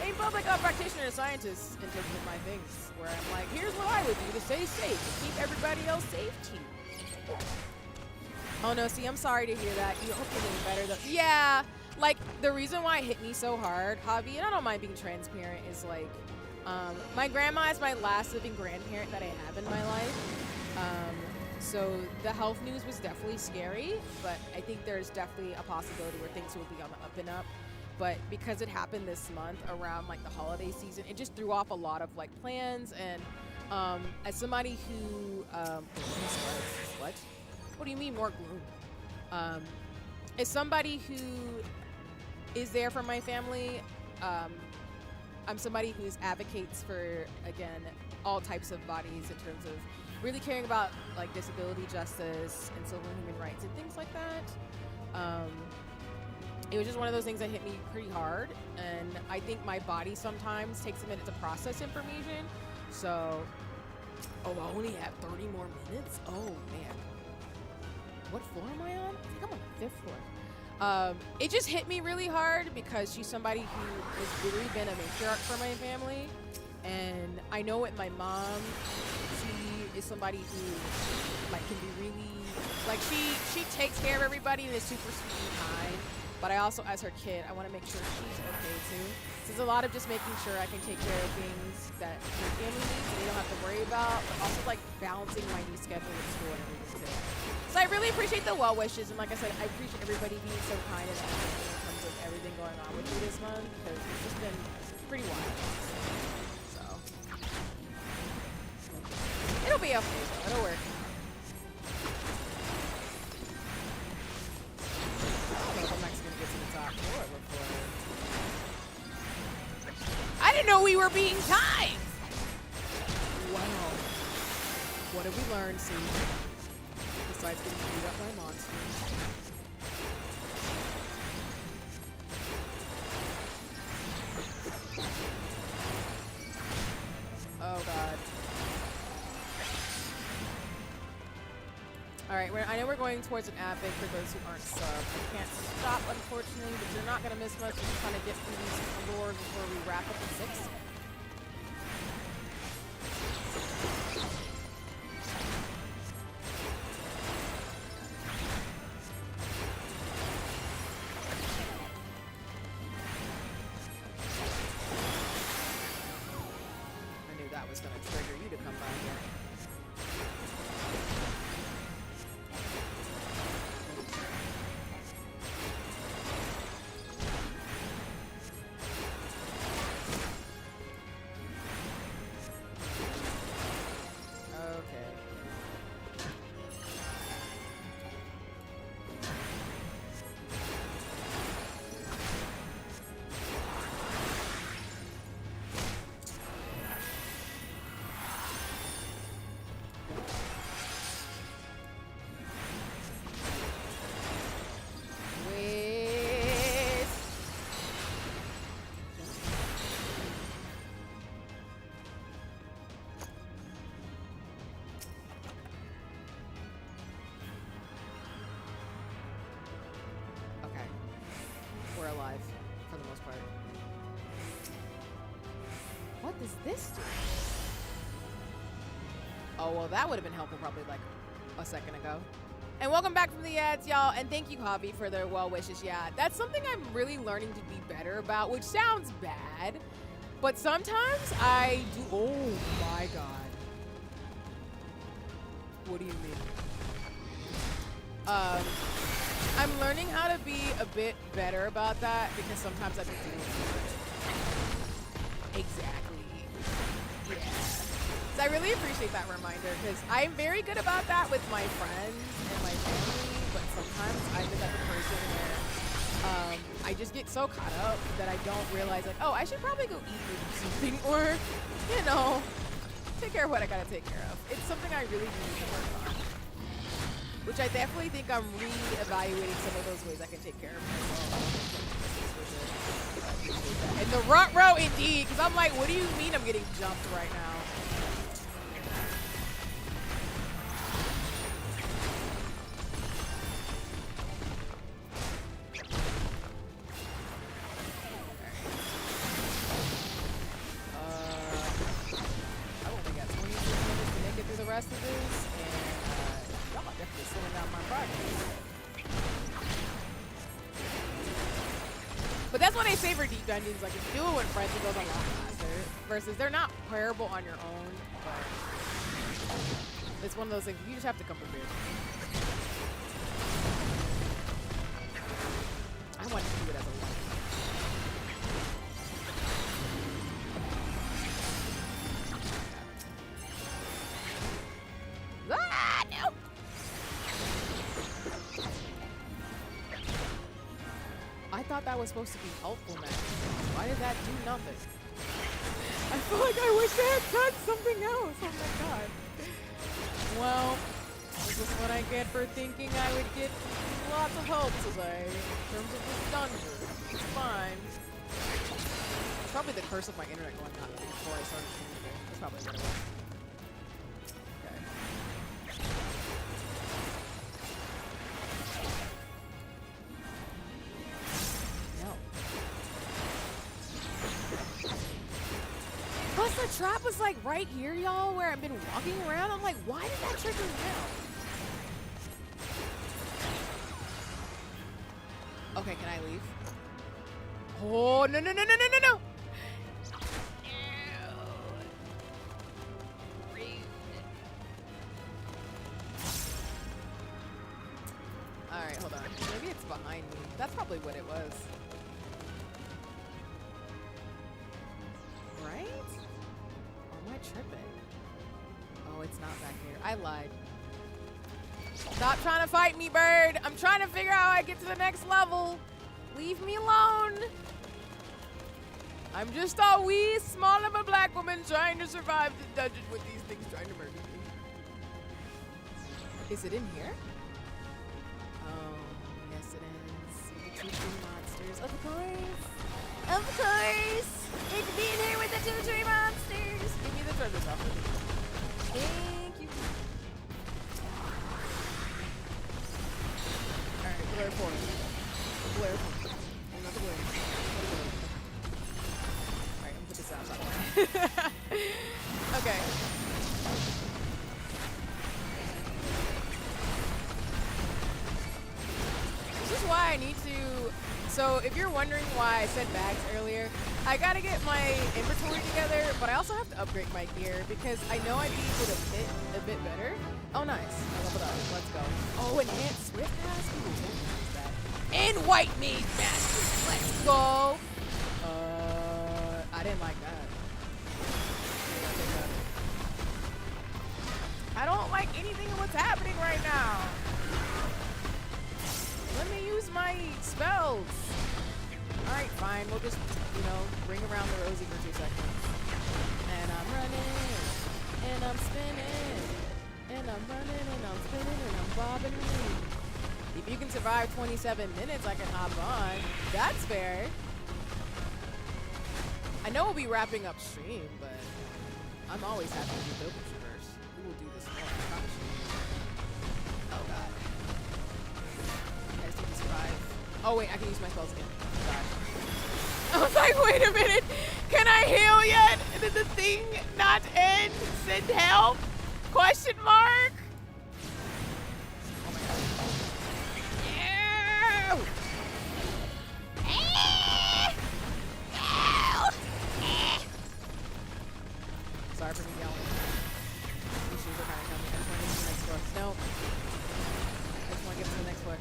a public health practitioner and scientist in terms of my things, where I'm like, here's what I would do to stay safe, to keep everybody else safe too. Oh no, see, I'm sorry to hear that. You hope you're getting better though. Yeah, like the reason why it hit me so hard, hobby, and I don't mind being transparent, is like my grandma is my last living grandparent that I have in my life. So the health news was definitely scary, but I think there's definitely a possibility where things will be on the up and up. But because it happened this month around like the holiday season, it just threw off a lot of like plans. And as somebody who what? What do you mean more gloom? As somebody who is there for my family, I'm somebody who advocates for, again, all types of bodies in terms of really caring about like disability justice and civil and human rights and things like that. It was just one of those things that hit me pretty hard, and I think my body sometimes takes a minute to process information. So, oh, I only have 30 more minutes? Oh man. What floor am I on? I think I'm on the 5th floor. It just hit me really hard because she's somebody who has literally been a matriarch for my family. And I know with my mom, she is somebody who like can be really, like she takes care of everybody and is super sweet and kind. But I also, as her kid, I want to make sure she's okay too. So there's a lot of just making sure I can take care of things that my family needs and they don't have to worry about, but also like balancing my new schedule with school and everything too. So I really appreciate the well wishes, and like I said, I appreciate everybody being so kind and understanding in terms of everything going on with me this month, because it's just been pretty wild. So it'll be okay though. It'll work. I don't know if I'm actually gonna get to the top floor before. I didn't know we were being timed. Wow. What have we learned, see? Besides getting beat up by monsters. Oh god. Alright, I know we're going towards an epic for those who aren't sub. I can't stop, unfortunately, but you're not going to miss much. We're just trying to get through these floors before we wrap up at 6. Was going to trigger you to come by here. Okay. We're alive, for the most part. What does this do? Oh, well, that would have been helpful probably like a second ago. And welcome back from the ads, y'all. And thank you, Hobby, for their well wishes. Yeah, that's something I'm really learning to be better about, which sounds bad. But sometimes I do. Oh, my God. What do you mean? I'm learning how to be a bit better about that because sometimes I do too much. Exactly. Yeah. So I really appreciate that reminder because I'm very good about that with my friends and my family, but sometimes I've been I just get so caught up that I don't realize, like, oh, I should probably go eat or do something, or, you know, take care of what I gotta take care of. It's something I really need to work on. Which I definitely think I'm re-evaluating some of those ways I can take care of myself. And the rut row, indeed, because I'm like, what do you mean I'm getting jumped right now? I've only got 26 minutes to make it through the rest of this, and y'all are definitely slowing down my progress. But that's what I say for deep dungeons. Like, if you do it with friends, it goes a lot faster. Versus, they're not terrible on your own, but it's one of those things you just have to come prepared. I want to do it as a one. Ah, no! I thought that was supposed to be helpful, man. Why did that do nothing? I feel like I wish I had done something else. Oh my god. Well, this is what I get for thinking I would get lots of help today in terms of this dungeon. It's fine. It's probably the curse of my internet going out before I started streaming. That's probably what it was. Plus the trap was like right here, y'all, where I've been walking around. I'm like, why did that trigger me out? Okay, can I leave? Oh, no, no, no, no, no, no, no! Alright, hold on. Maybe it's behind me. That's probably what it was. Right? Or am I tripping? Oh, it's not back here. I lied. Stop trying to fight me, bird. I'm trying to figure out how I get to the next level. Leave me alone. I'm just a wee, small of a black woman trying to survive the dungeon with these things trying to murder me. Is it in here? Oh, yes it is. The 2 tree monsters. Of course. Of course. It could be in here with the 2 tree monsters. Give me the treasure stuff. Thank you. Alright, blur for me. Blur for me. Another blur. Alright, I'm gonna put this out by the way. Okay. This is why I need to. So if you're wondering why I said bags earlier, I gotta get my inventory together, but I also have to upgrade my gear because I know I'd be able to fit a bit better. Oh, nice. I leveled up. Let's go. Oh, enhanced swift mask. Ooh, we'll use that. And white mage master. Let's go. I didn't like that. I don't like anything of what's happening right now. Let me use my spells. Alright, fine. We'll just, you know, ring around the rosy for 2 seconds. And I'm running. And I'm spinning. And I'm running. And I'm spinning. And I'm bobbing. If you can survive 27 minutes, I can hop on. That's fair. I know we'll be wrapping up stream, but I'm always happy to do Pilgrim first. We will do this more, I promise you. Oh, God. Oh wait, I can use my spells again. God. I was like, wait a minute. Can I heal yet? Did the thing not end? Send help? Question mark? Oh my God. Ew. Sorry for me yelling. These shoes are kind of coming. I just want to get to the next floor. No. I just want to get to the next floor.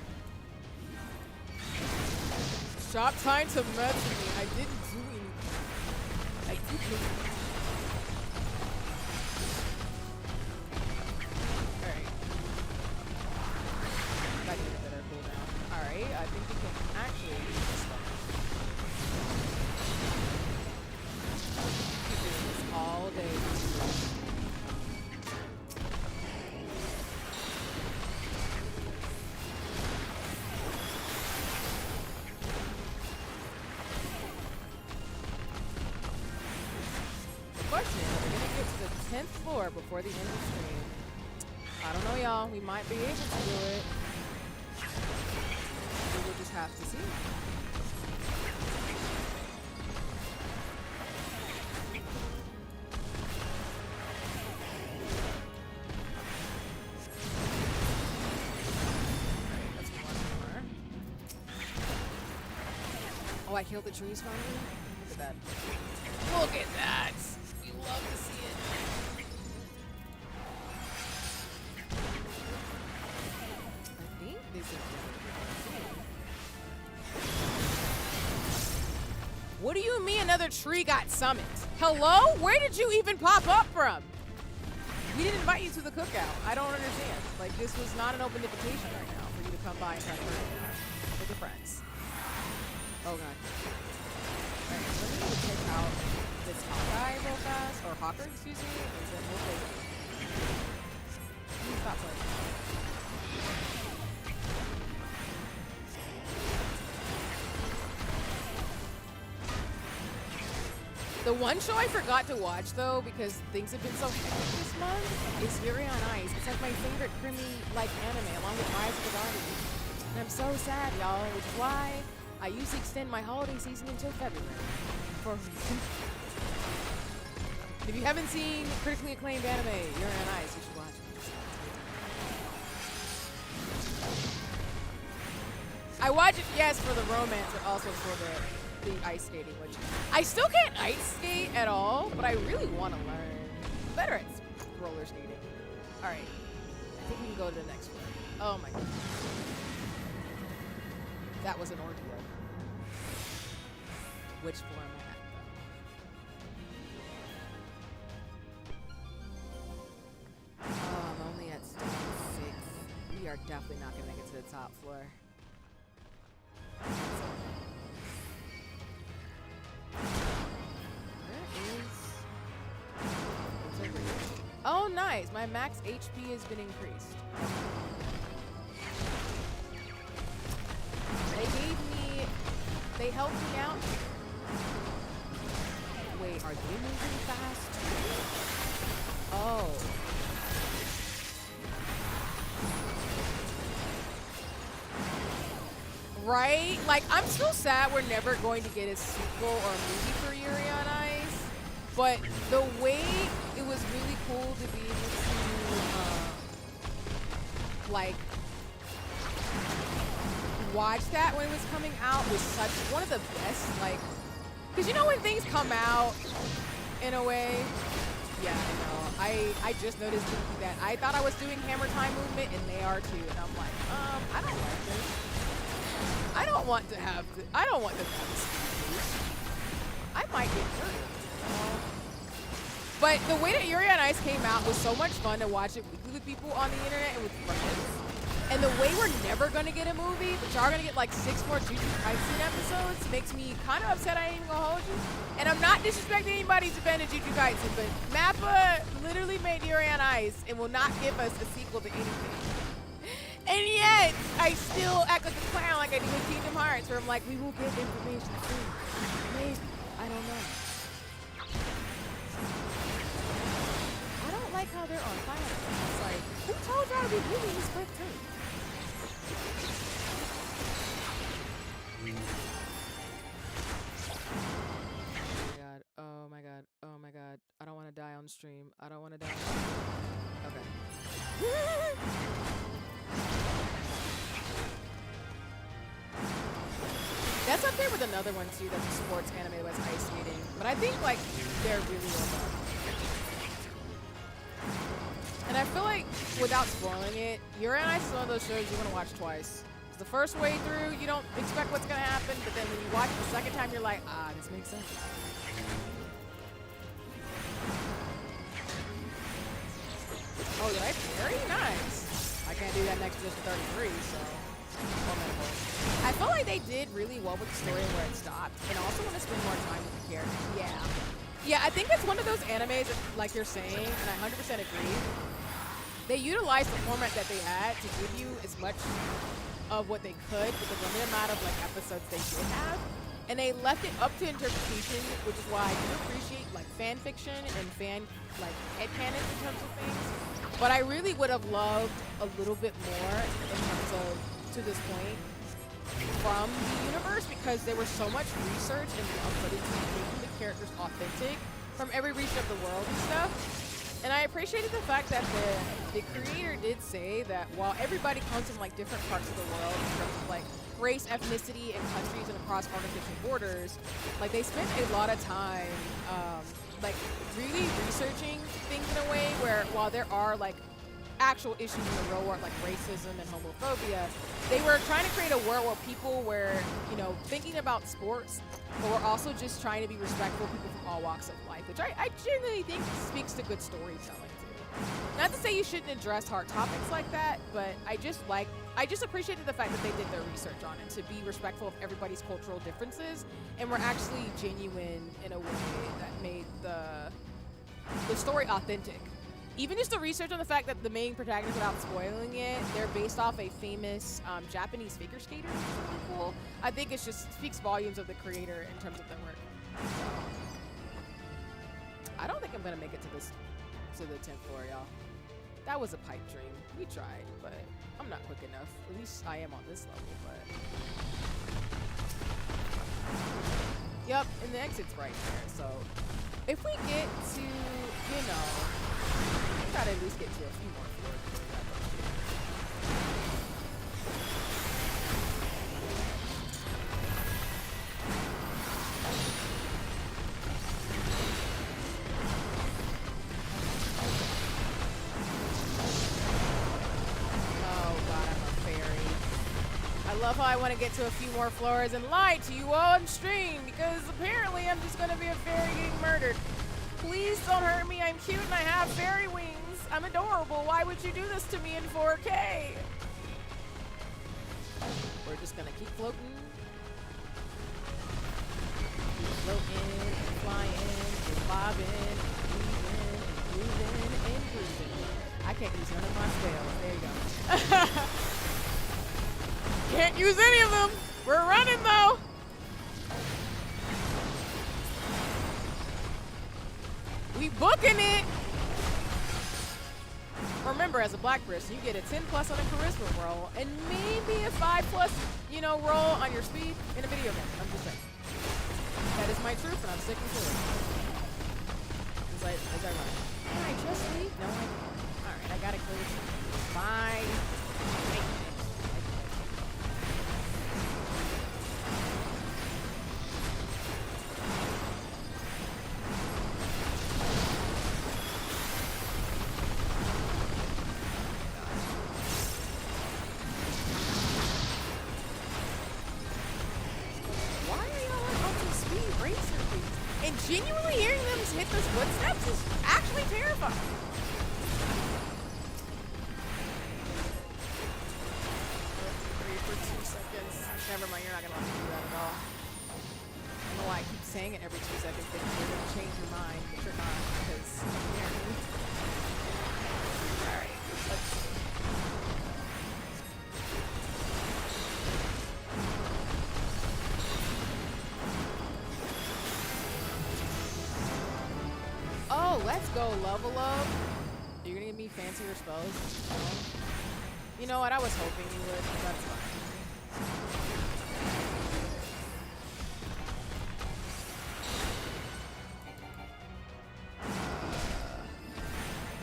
Stop trying to murder me. I didn't do anything. I didn't. Alright. I need a better cooldown. Alright, I think we can actually use this stuff. 4 before the end of the stream. I don't know, y'all. We might be able to do it. We will just have to see. That's one more. Oh, I killed the trees finally? Look at that. Look at that! We love to see it. I think this is... What do you mean another tree got summoned? Hello? Where did you even pop up from? We didn't invite you to the cookout. I don't understand. Like, this was not an open invitation right now for you to come by and try to hurt me with your friends. Oh, God. Alright, let me take out this Hawkeye real fast, or Hawker, excuse me, and then we'll take it. Stop playing. The one show I forgot to watch though, because things have been so hectic this month, is Yuri on Ice. It's like my favorite Krimi-like anime, along with Rise of the Guardian. And I'm so sad, y'all, which is why I usually extend my holiday season until February. For a reason. If you haven't seen critically acclaimed anime, Yuri on Ice, you should watch it. I watch it, yes, for the romance, but also for the ice skating, which I still can't ice skate at all, but I really want to learn. I'm better at roller skating. All right, I think we can go to the next one. Oh my god, that was an ordeal. Which floor am I at, though? Oh, I'm only at stage 6. We are definitely not gonna make it to the top floor. Oh, nice. My max HP has been increased. They helped me out. Wait, are they moving fast? Oh. Right? Like, I'm still sad we're never going to get a sequel or a movie for Yuri on Ice. But the way it was really cool to be able to, like, watch that when it was coming out was such one of the best, like, because you know when things come out in a way, yeah, I know. I just noticed that I thought I was doing hammer time movement and they are too, and I'm like, I don't like this. I don't want to have this. I don't want to have this. I might get hurt. But the way that Yuri on Ice came out was so much fun to watch it weekly with people on the internet and with friends. And the way we're never gonna get a movie, but y'all are gonna get like 6 more Jujutsu Kaisen episodes, makes me kind of upset. I ain't even gonna hold you. And I'm not disrespecting anybody's fan of Jujutsu Kaisen, but MAPPA literally made Yuri on Ice and will not give us a sequel to anything. And yet, I still act like a clown like I do with Kingdom Hearts, where I'm like, we will get information soon. Maybe. I don't know. I don't like how they're on fire. It's like, who told y'all to be moving this quick too? Oh my god. Oh my god. I don't want to die on stream. I don't want to die. Okay. That's up there with another one too, that's a sports anime that's ice skating. But I think like they're really well done. And I feel like without spoiling it, Yuri on Ice is one of those shows you're gonna watch twice. The first way through, you don't expect what's gonna happen, but then when you watch it the second time, you're like, ah, this makes sense. Oh, did I parry? Nice. I can't do that next position 33, so. I feel like they did really well with the story where it stopped, and I also want to spend more time with the characters. Yeah. Yeah, I think it's one of those animes that, like you're saying, and I 100% agree. They utilized the format that they had to give you as much of what they could with the limited amount of like episodes they did have. and they left it up to interpretation, which is why I do appreciate like fan fiction and fan like headcanon in terms of things. But I really would have loved a little bit more in terms of, to this point, from the universe, because there was so much research and love put into making the characters authentic from every region of the world and stuff. And I appreciated the fact that the creator did say that while everybody comes from like different parts of the world in terms of like race, ethnicity, and countries and across artificial borders, like they spent a lot of time like really researching things in a way where while there are like actual issues in the real world like racism and homophobia, they were trying to create a world where people were, you know, thinking about sports, but were also just trying to be respectful of people from all walks of life, which I genuinely think speaks to good storytelling too. Not to say you shouldn't address hard topics like that, but I just appreciated the fact that they did their research on it to be respectful of everybody's cultural differences and were actually genuine in a way that made the story authentic. Even just the research on the fact that the main protagonist, without spoiling it, they're based off a famous Japanese figure skater, which is really cool. I think it just speaks volumes of the creator in terms of their work. So, I don't think I'm gonna make it to the 10th floor, y'all. That was a pipe dream. We tried, but I'm not quick enough. At least I am on this level, but... Yep, and the exit's right there, so... If we get to, you know... We gotta at least get to a few more floors before we wrap up here. I love how I want to get to a few more floors and lie to you all on stream because apparently I'm just going to be a fairy getting murdered. Please don't hurt me. I'm cute and I have fairy wings. I'm adorable. Why would you do this to me in 4K? We're just going to keep floating. Keep floating and flying and bobbing and weaving and grooving. I can't use none of my spells. There you go. Can't use any of them. We're running though. We booking it. Remember, as a black person, you get a 10+ on a charisma roll and maybe a 5+, you know, roll on your speed in a video game. I'm just saying. That is my truth, and I'm sticking to it. As I run. Can I just leave? No, I can't. All right, I gotta clear this. Fine. Genuinely hearing them hit those footsteps is actually terrifying. Breathe for 2 seconds. Never mind, you're not gonna let me do that at all. I don't know why I keep saying it every 2 seconds, thinking you're gonna change your mind, but you're not, because apparently. Alright, let's see. Oh, let's go level up. You're gonna give me fancier spells? No. You know what? I was hoping you would. That's fine.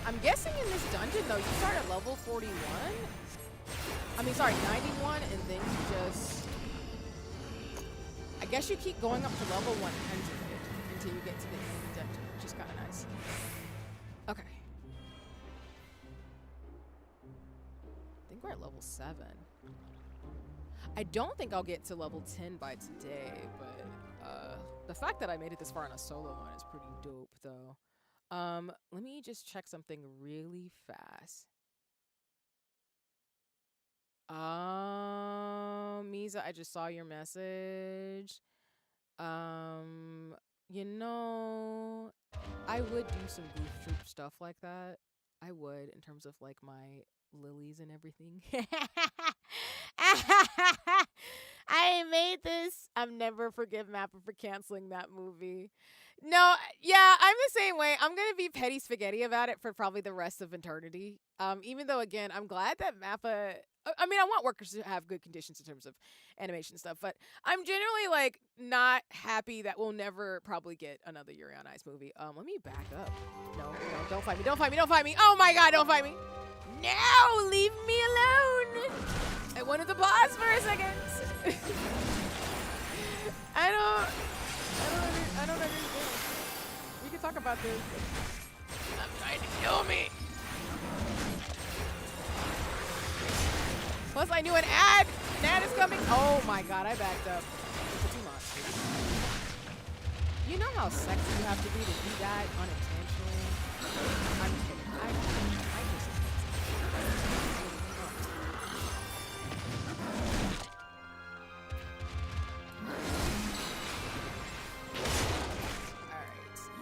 I'm guessing in this dungeon, though, you start at level 41? I mean, sorry, 91, and then you just... I guess you keep going up to level 100 until you get to the end of the dungeon, which is kind of nice. Okay. I think we're at level 7. I don't think I'll get to level 10 by today, but the fact that I made it this far on a solo one is pretty dope, though. Let me just check something really fast. Misa, I just saw your message. You know, I would do some goof troop stuff like that. I would, in terms of like my lilies and everything. I'm made this. I'm never forgive Mappa for canceling that movie. No, yeah, I'm the same way. I'm gonna be petty spaghetti about it for probably the rest of eternity. Even though again, I'm glad that Mappa. I mean, I want workers to have good conditions in terms of animation stuff, but I'm generally like not happy that we'll never probably get another Yuri on Ice movie. Let me back up. No, don't fight me, don't fight me, don't fight me. Oh my god, don't fight me. No, leave me alone. I wanted to pause for a second. I don't understand. We can talk about this. I'm trying to kill me. Plus, I knew an ad. An ad is coming. Oh my god, I backed up. It's too much. You know how sexy you have to be to do that unintentionally? I'm kidding. I just.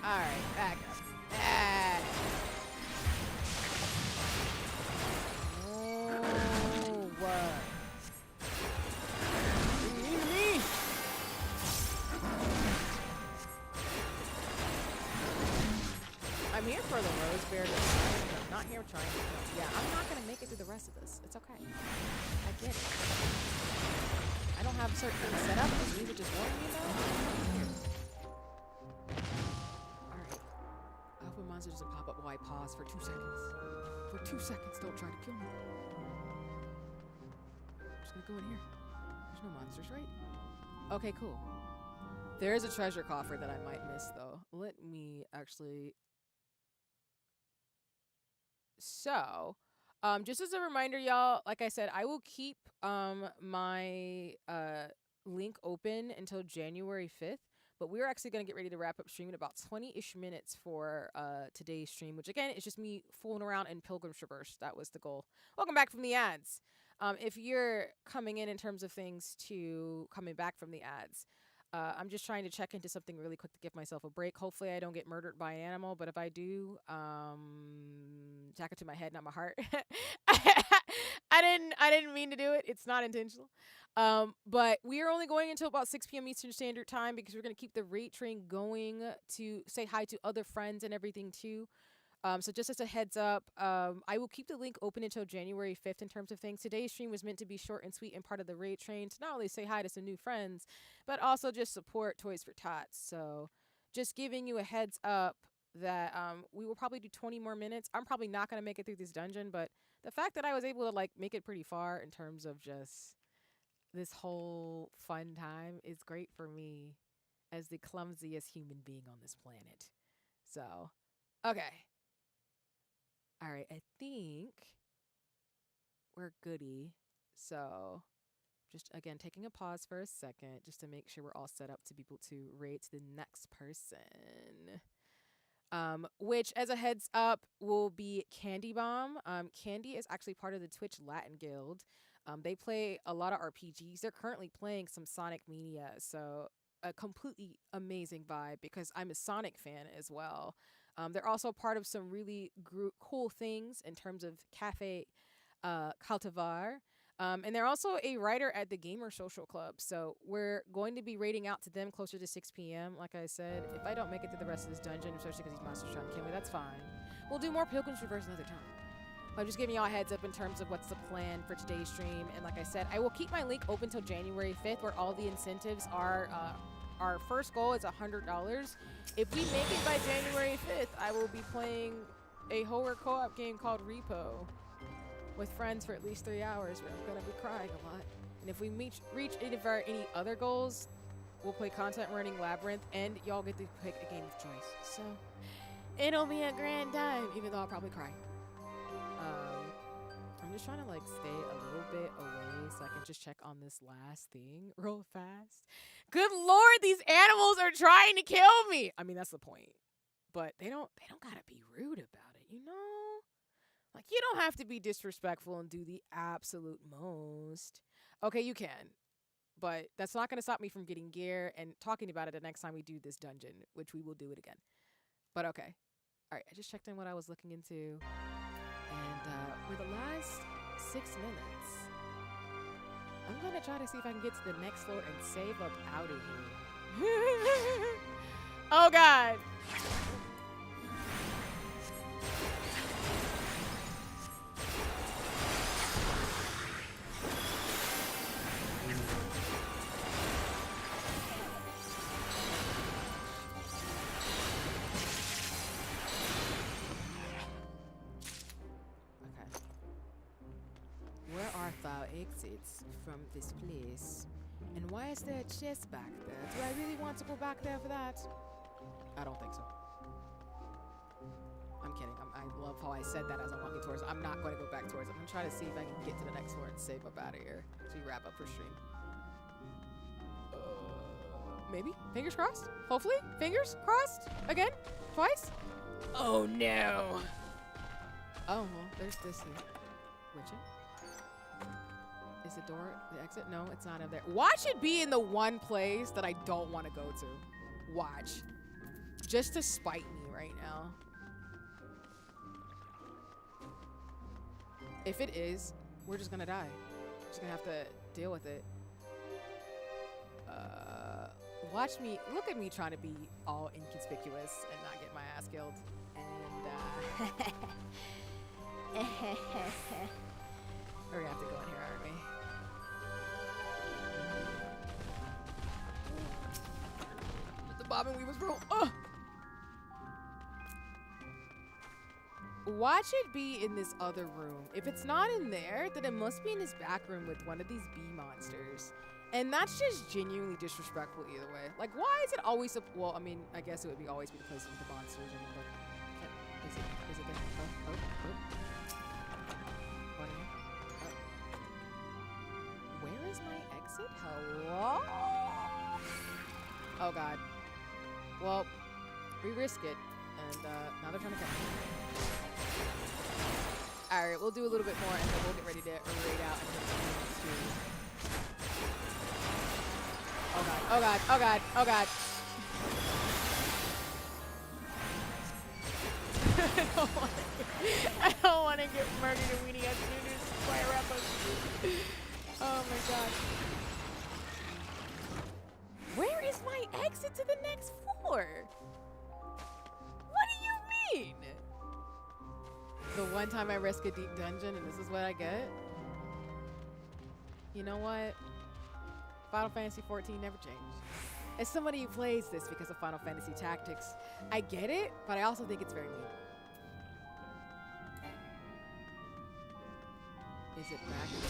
All right, back up. Oh, what? Leave me. I'm here for the rose bear. I'm not here trying to kill. Yeah, I'm not gonna make it through the rest of this. It's okay. I get it. I don't have certain things set up. Is Lisa just warning me though? When monster doesn't pop up, why pause for 2 seconds? For 2 seconds, don't try to kill me. I'm just gonna go in here. There's no monsters, right? Okay, cool. There is a treasure coffer that I might miss, though. Let me actually... So, just as a reminder, y'all, like I said, I will keep my link open until January 5th. But we're actually going to get ready to wrap up stream in about 20-ish minutes for today's stream, which, again, is just me fooling around in Pilgrim Traverse. That was the goal. Welcome back from the ads. If you're coming in terms of things to coming back from the ads, I'm just trying to check into something really quick to give myself a break. Hopefully I don't get murdered by an animal, but if I do, tack it to my head, not my heart. I didn't mean to do it. It's not intentional. But we are only going until about 6 p.m. Eastern Standard Time because we're going to keep the rate train going to say hi to other friends and everything too. So just as a heads up, I will keep the link open until January 5th in terms of things. Today's stream was meant to be short and sweet and part of the raid train to not only say hi to some new friends, but also just support Toys for Tots. So just giving you a heads up that we will probably do 20 more minutes. I'm probably not going to make it through this dungeon, but the fact that I was able to like make it pretty far in terms of just this whole fun time is great for me as the clumsiest human being on this planet. So, okay. All right, I think we're goody. So, just again, taking a pause for a second just to make sure we're all set up to be able to rate the next person. Which, as a heads up, will be Candy Bomb. Candy is actually part of the Twitch Latin Guild. They play a lot of RPGs. They're currently playing some Sonic Mania, so a completely amazing vibe because I'm a Sonic fan as well. They're also part of some really cool things in terms of Cafe Cultivar. And they're also a writer at the Gamer Social Club. So we're going to be raiding out to them closer to 6 p.m. Like I said, if I don't make it to the rest of this dungeon, especially because these monsters are trying to kill me, that's fine. We'll do more Pilgrim Traverse another time. I'm just giving y'all a heads up in terms of what's the plan for today's stream. And like I said, I will keep my link open till January 5th where all the incentives are. Our first goal is $100. If we make it by January 5th, I will be playing a horror co-op game called Repo with friends for at least 3 hours where I'm going to be crying a lot. And if we reach any of our other goals, we'll play Content Running Labyrinth and y'all get to pick a game of choice. So it'll be a grand time, even though I'll probably cry. I'm just trying to like stay a little bit away so I can just check on this last thing real fast. Good Lord, these animals are trying to kill me. I mean, that's the point. But they don't gotta be rude about it, you know? Like, you don't have to be disrespectful and do the absolute most. Okay, you can. But that's not gonna stop me from getting gear and talking about it the next time we do this dungeon, which we will do it again. But okay. Alright, I just checked in what I was looking into. And for the last 6 minutes, I'm gonna try to see if I can get to the next floor and save up out of here. Oh God. Where art thou exits from this place? And why is there a chest back there? Do I really want to go back there for that? I don't think so. I'm kidding. I love how I said that as I'm walking towards it. I'm not going to go back towards it. I'm going to try to see if I can get to the next floor and save up out of here. So we wrap up for stream. Maybe? Fingers crossed? Hopefully? Fingers crossed? Again? Twice? Oh no. Oh, well, there's this here. Witcher? Is the door the exit? No, it's not in there. Watch it be in the one place that I don't want to go to. Watch. Just to spite me right now. If it is, we're just gonna die. We're just gonna have to deal with it. Watch me, look at me trying to be all inconspicuous and not get my ass killed. And we're gonna have to go in here, aren't we? The bob and weave was real. Oh! Watch it be in this other room. If it's not in there, then it must be in this back room with one of these bee monsters. And that's just genuinely disrespectful either way. Like, why is it always well, I mean, I guess it would be always be the place with the monsters. I mean, but is it there? Oh. What in here? Oh. Where is my exit? Hello? Oh God. Well, we risk it. And now they're trying to catch me. Alright, we'll do a little bit more and then we'll get ready to raid out and then oh God, oh God, oh God, oh God. I don't want to get murdered and weenie as soon as fire wrap up. Oh my God. Where is my exit to the next floor? What do you mean? The one time I risk a deep dungeon and this is what I get? You know what? Final Fantasy XIV never changed. As somebody who plays this because of Final Fantasy Tactics, I get it, but I also think it's very mean. Is it back there?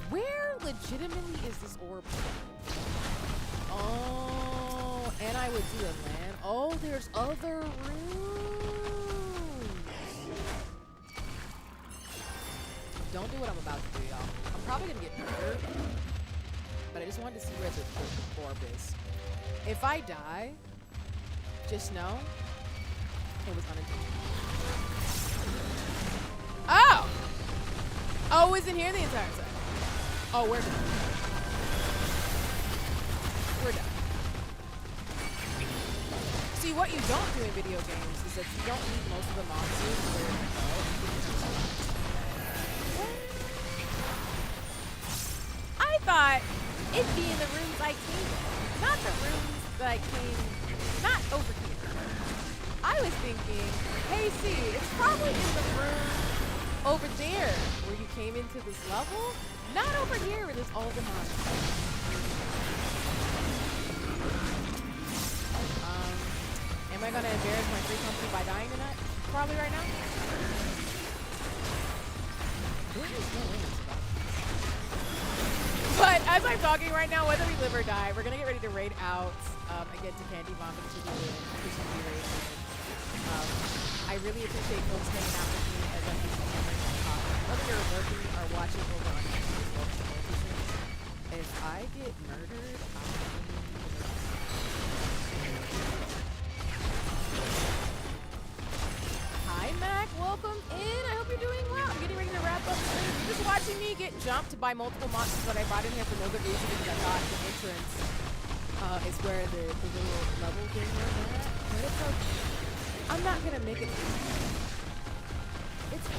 Where legitimately is this orb? Oh, and I would do a land. Oh, there's other rooms. Don't do what I'm about to do, y'all. I'm probably gonna get murdered. But I just wanted to see where the orb is. If I die, just know it was unintentional. Oh! Oh, it was in here the entire time. Oh, we're done. We're done. See, what you don't do in video games is that you don't need most of the monsters where they go. I thought it'd be in the rooms I came in, not the rooms that I came, not over here. I was thinking, hey, see, it's probably in the room over there where you came into this level, not over here where there's all the monsters. Am I gonna embarrass my free company by dying tonight? Probably right now. There is no way it's about. But as I'm talking right now, whether we live or die, we're gonna get ready to raid out again to Candy Bomb because she's gonna be raiding. I really appreciate folks hanging out with me as I'm using whether you're working or watching over on if I get murdered, Hi Mac, welcome in. I hope you're doing well. I'm getting ready to wrap up. You're just watching me get jumped by multiple monsters that I brought in here for no good reason because I thought the entrance is where the little level thing was at. But it's okay. I'm not gonna make it. It's okay.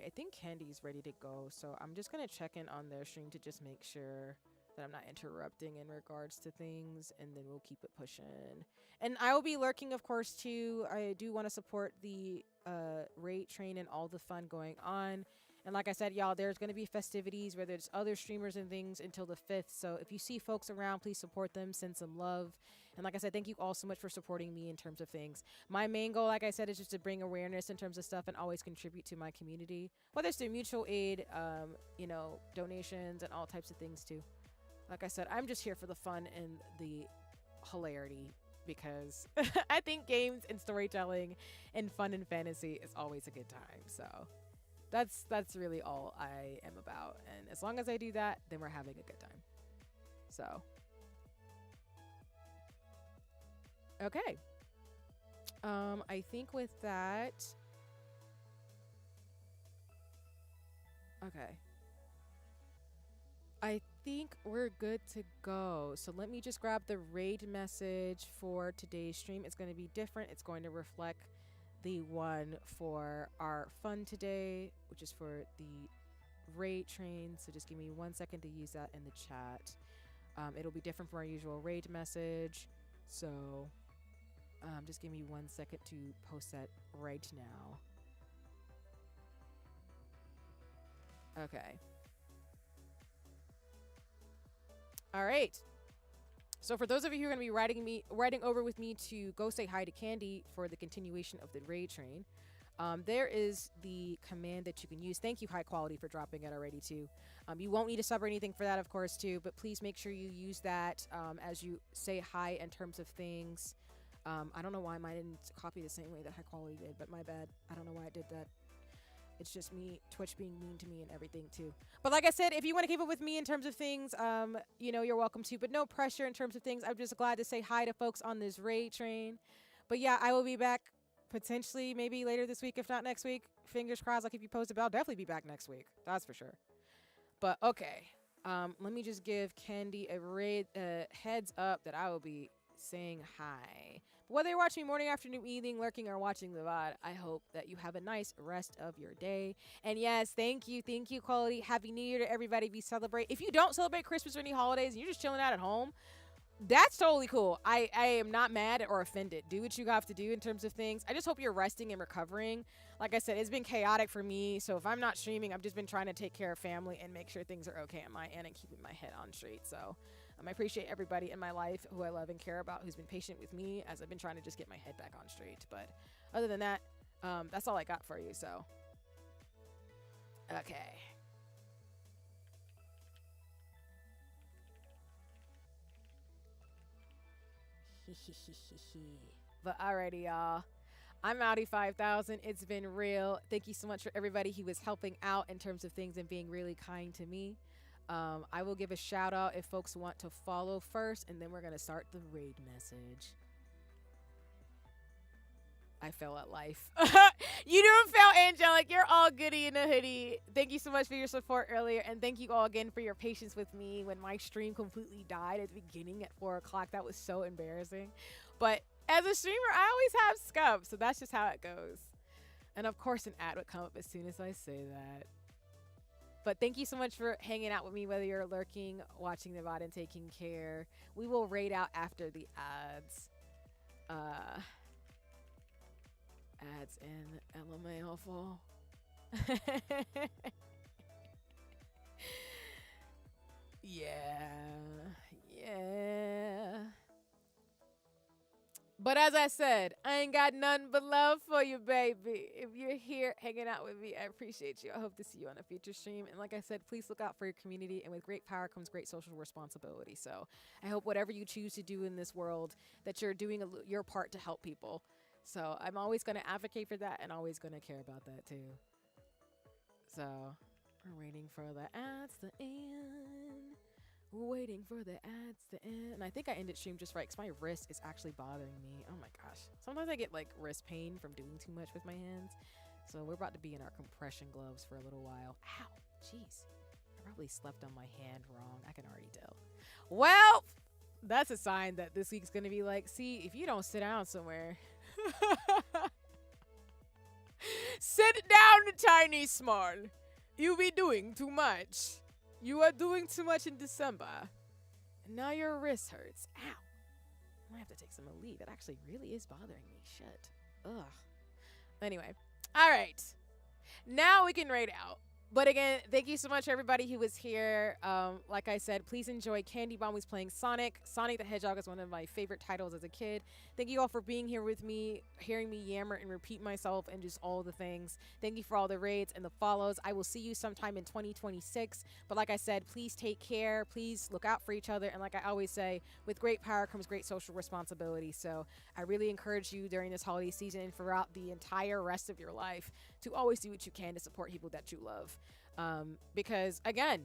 right, I think Candy's ready to go, so I'm just gonna check in on their stream to just make sure that I'm not interrupting in regards to things, and then we'll keep it pushing. And I will be lurking, of course, too. I do want to support the rate train and all the fun going on. And like I said, y'all, there's going to be festivities where there's other streamers and things until the 5th. So if you see folks around, please support them, send some love. And like I said, thank you all so much for supporting me in terms of things. My main goal, like I said, is just to bring awareness in terms of stuff and always contribute to my community, whether it's through mutual aid, you know, donations and all types of things too. Like I said, I'm just here for the fun and the hilarity because I think games and storytelling and fun and fantasy is always a good time. So that's really all I am about. And as long as I do that, then we're having a good time. So, okay. I think with that, okay. I think we're good to go. So let me just grab the raid message for today's stream. It's going to be different. It's going to reflect the one for our fun today, which is for the raid train. So just give me 1 second to use that in the chat. It'll be different from our usual raid message. So just give me 1 second to post that right now. Okay. All right. So for those of you who are going to be riding over with me to go say hi to Candy for the continuation of the raid train, there is the command that you can use. Thank you, High Quality, for dropping it already too. You won't need a sub or anything for that, of course, too. But please make sure you use that as you say hi in terms of things. I don't know why mine didn't copy the same way that High Quality did, but my bad. I don't know why it did that. It's just me, Twitch being mean to me and everything too. But like I said, if you want to keep up with me in terms of things, you know, you're welcome to, but no pressure in terms of things. I'm just glad to say hi to folks on this raid train. But yeah, I will be back potentially maybe later this week, if not next week. Fingers crossed, I'll keep you posted, but I'll definitely be back next week. That's for sure. But okay, let me just give Candy a heads up that I will be saying hi. Whether you're watching morning, afternoon, evening, lurking, or watching the VOD, I hope that you have a nice rest of your day. And yes, thank you, Quality. Happy New Year to everybody. If you celebrate, if you don't celebrate Christmas or any holidays, and you're just chilling out at home, that's totally cool. I am not mad or offended. Do what you have to do in terms of things. I just hope you're resting and recovering. Like I said, it's been chaotic for me. So if I'm not streaming, I've just been trying to take care of family and make sure things are okay on my end and keeping my head on straight. So I appreciate everybody in my life who I love and care about, who's been patient with me as I've been trying to just get my head back on straight. But other than that, that's all I got for you. So, okay. But alrighty, y'all. I'm Audi5000. It's been real. Thank you so much for everybody who was helping out in terms of things and being really kind to me. I will give a shout out if folks want to follow first, and then we're going to start the raid message. I fell at life. You don't fail, Angelic. You're all goody in a hoodie. Thank you so much for your support earlier, and thank you all again for your patience with me when my stream completely died at the beginning at 4 o'clock. That was so embarrassing. But as a streamer, I always have scub, so that's just how it goes. And of course, an ad would come up as soon as I say that. But thank you so much for hanging out with me, whether you're lurking, watching the VOD, and taking care. We will raid out after the ads. Ads in LMAO full. Yeah. But as I said, I ain't got nothing but love for you, baby. If you're here hanging out with me, I appreciate you. I hope to see you on a future stream. And like I said, please look out for your community. And with great power comes great social responsibility. So I hope whatever you choose to do in this world, that you're doing your part to help people. So I'm always going to advocate for that and always going to care about that too. So we're waiting for the ads to end. Waiting for the ads to end. And I think I ended stream just right because my wrist is actually bothering me. Oh my gosh. Sometimes I get like wrist pain from doing too much with my hands. So we're about to be in our compression gloves for a little while. Ow. Jeez. I probably slept on my hand wrong. I can already tell. Well, that's a sign that this week's going to be like, see, if you don't sit down somewhere. Sit down, tiny small. You be doing too much. You are doing too much in December. And now your wrist hurts. Ow. I might have to take some leave. That actually really is bothering me. Shit. Ugh. Anyway. All right. Now we can raid out. But again, thank you so much, everybody who was here. Like I said, please enjoy Candy Bomb, who's playing Sonic. Sonic the Hedgehog is one of my favorite titles as a kid. Thank you all for being here with me, hearing me yammer and repeat myself and just all the things. Thank you for all the raids and the follows. I will see you sometime in 2026. But like I said, please take care. Please look out for each other. And like I always say, with great power comes great social responsibility. So I really encourage you during this holiday season and throughout the entire rest of your life to always do what you can to support people that you love. Because again,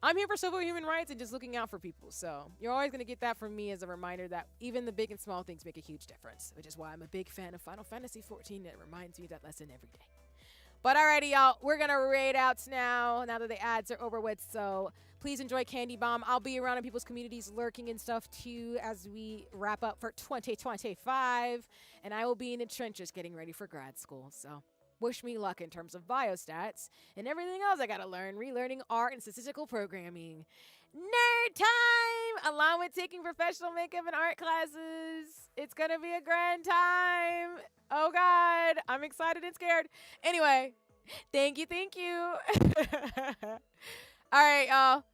I'm here for civil human rights and just looking out for people. So you're always going to get that from me as a reminder that even the big and small things make a huge difference, which is why I'm a big fan of Final Fantasy XIV. It reminds me that lesson every day. But alrighty, y'all, we're going to raid out now that the ads are over with. So please enjoy Candy Bomb. I'll be around in people's communities lurking and stuff too as we wrap up for 2025. And I will be in the trenches getting ready for grad school. So wish me luck in terms of biostats and everything else I gotta learn, relearning art and statistical programming. Nerd time! Along with taking professional makeup and art classes. It's gonna be a grand time. Oh God, I'm excited and scared. Anyway, thank you. All right, y'all.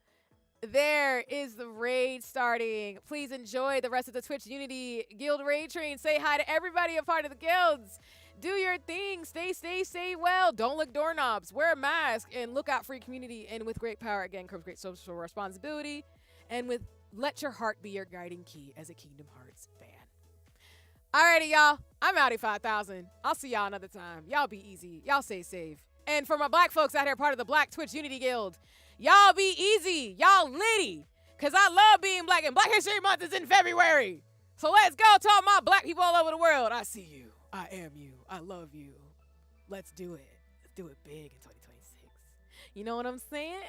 There is the raid starting. Please enjoy the rest of the Twitch Unity Guild raid train. Say hi to everybody a part of the guilds. Do your thing. Stay well. Don't lick doorknobs. Wear a mask and look out for your community. And with great power, again, comes great social responsibility. And with let your heart be your guiding key as a Kingdom Hearts fan. Alrighty, y'all. I'm Outie 5000. I'll see y'all another time. Y'all be easy. Y'all stay safe. And for my black folks out here, part of the Black Twitch Unity Guild, y'all be easy. Y'all litty. Because I love being black. And Black History Month is in February. So let's go to all my black people all over the world. I see you. I am you. I love you. Let's do it. Let's do it big in 2026. You know what I'm saying?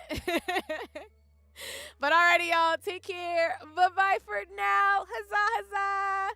But alrighty, y'all. Take care. Bye-bye for now. Huzzah, huzzah.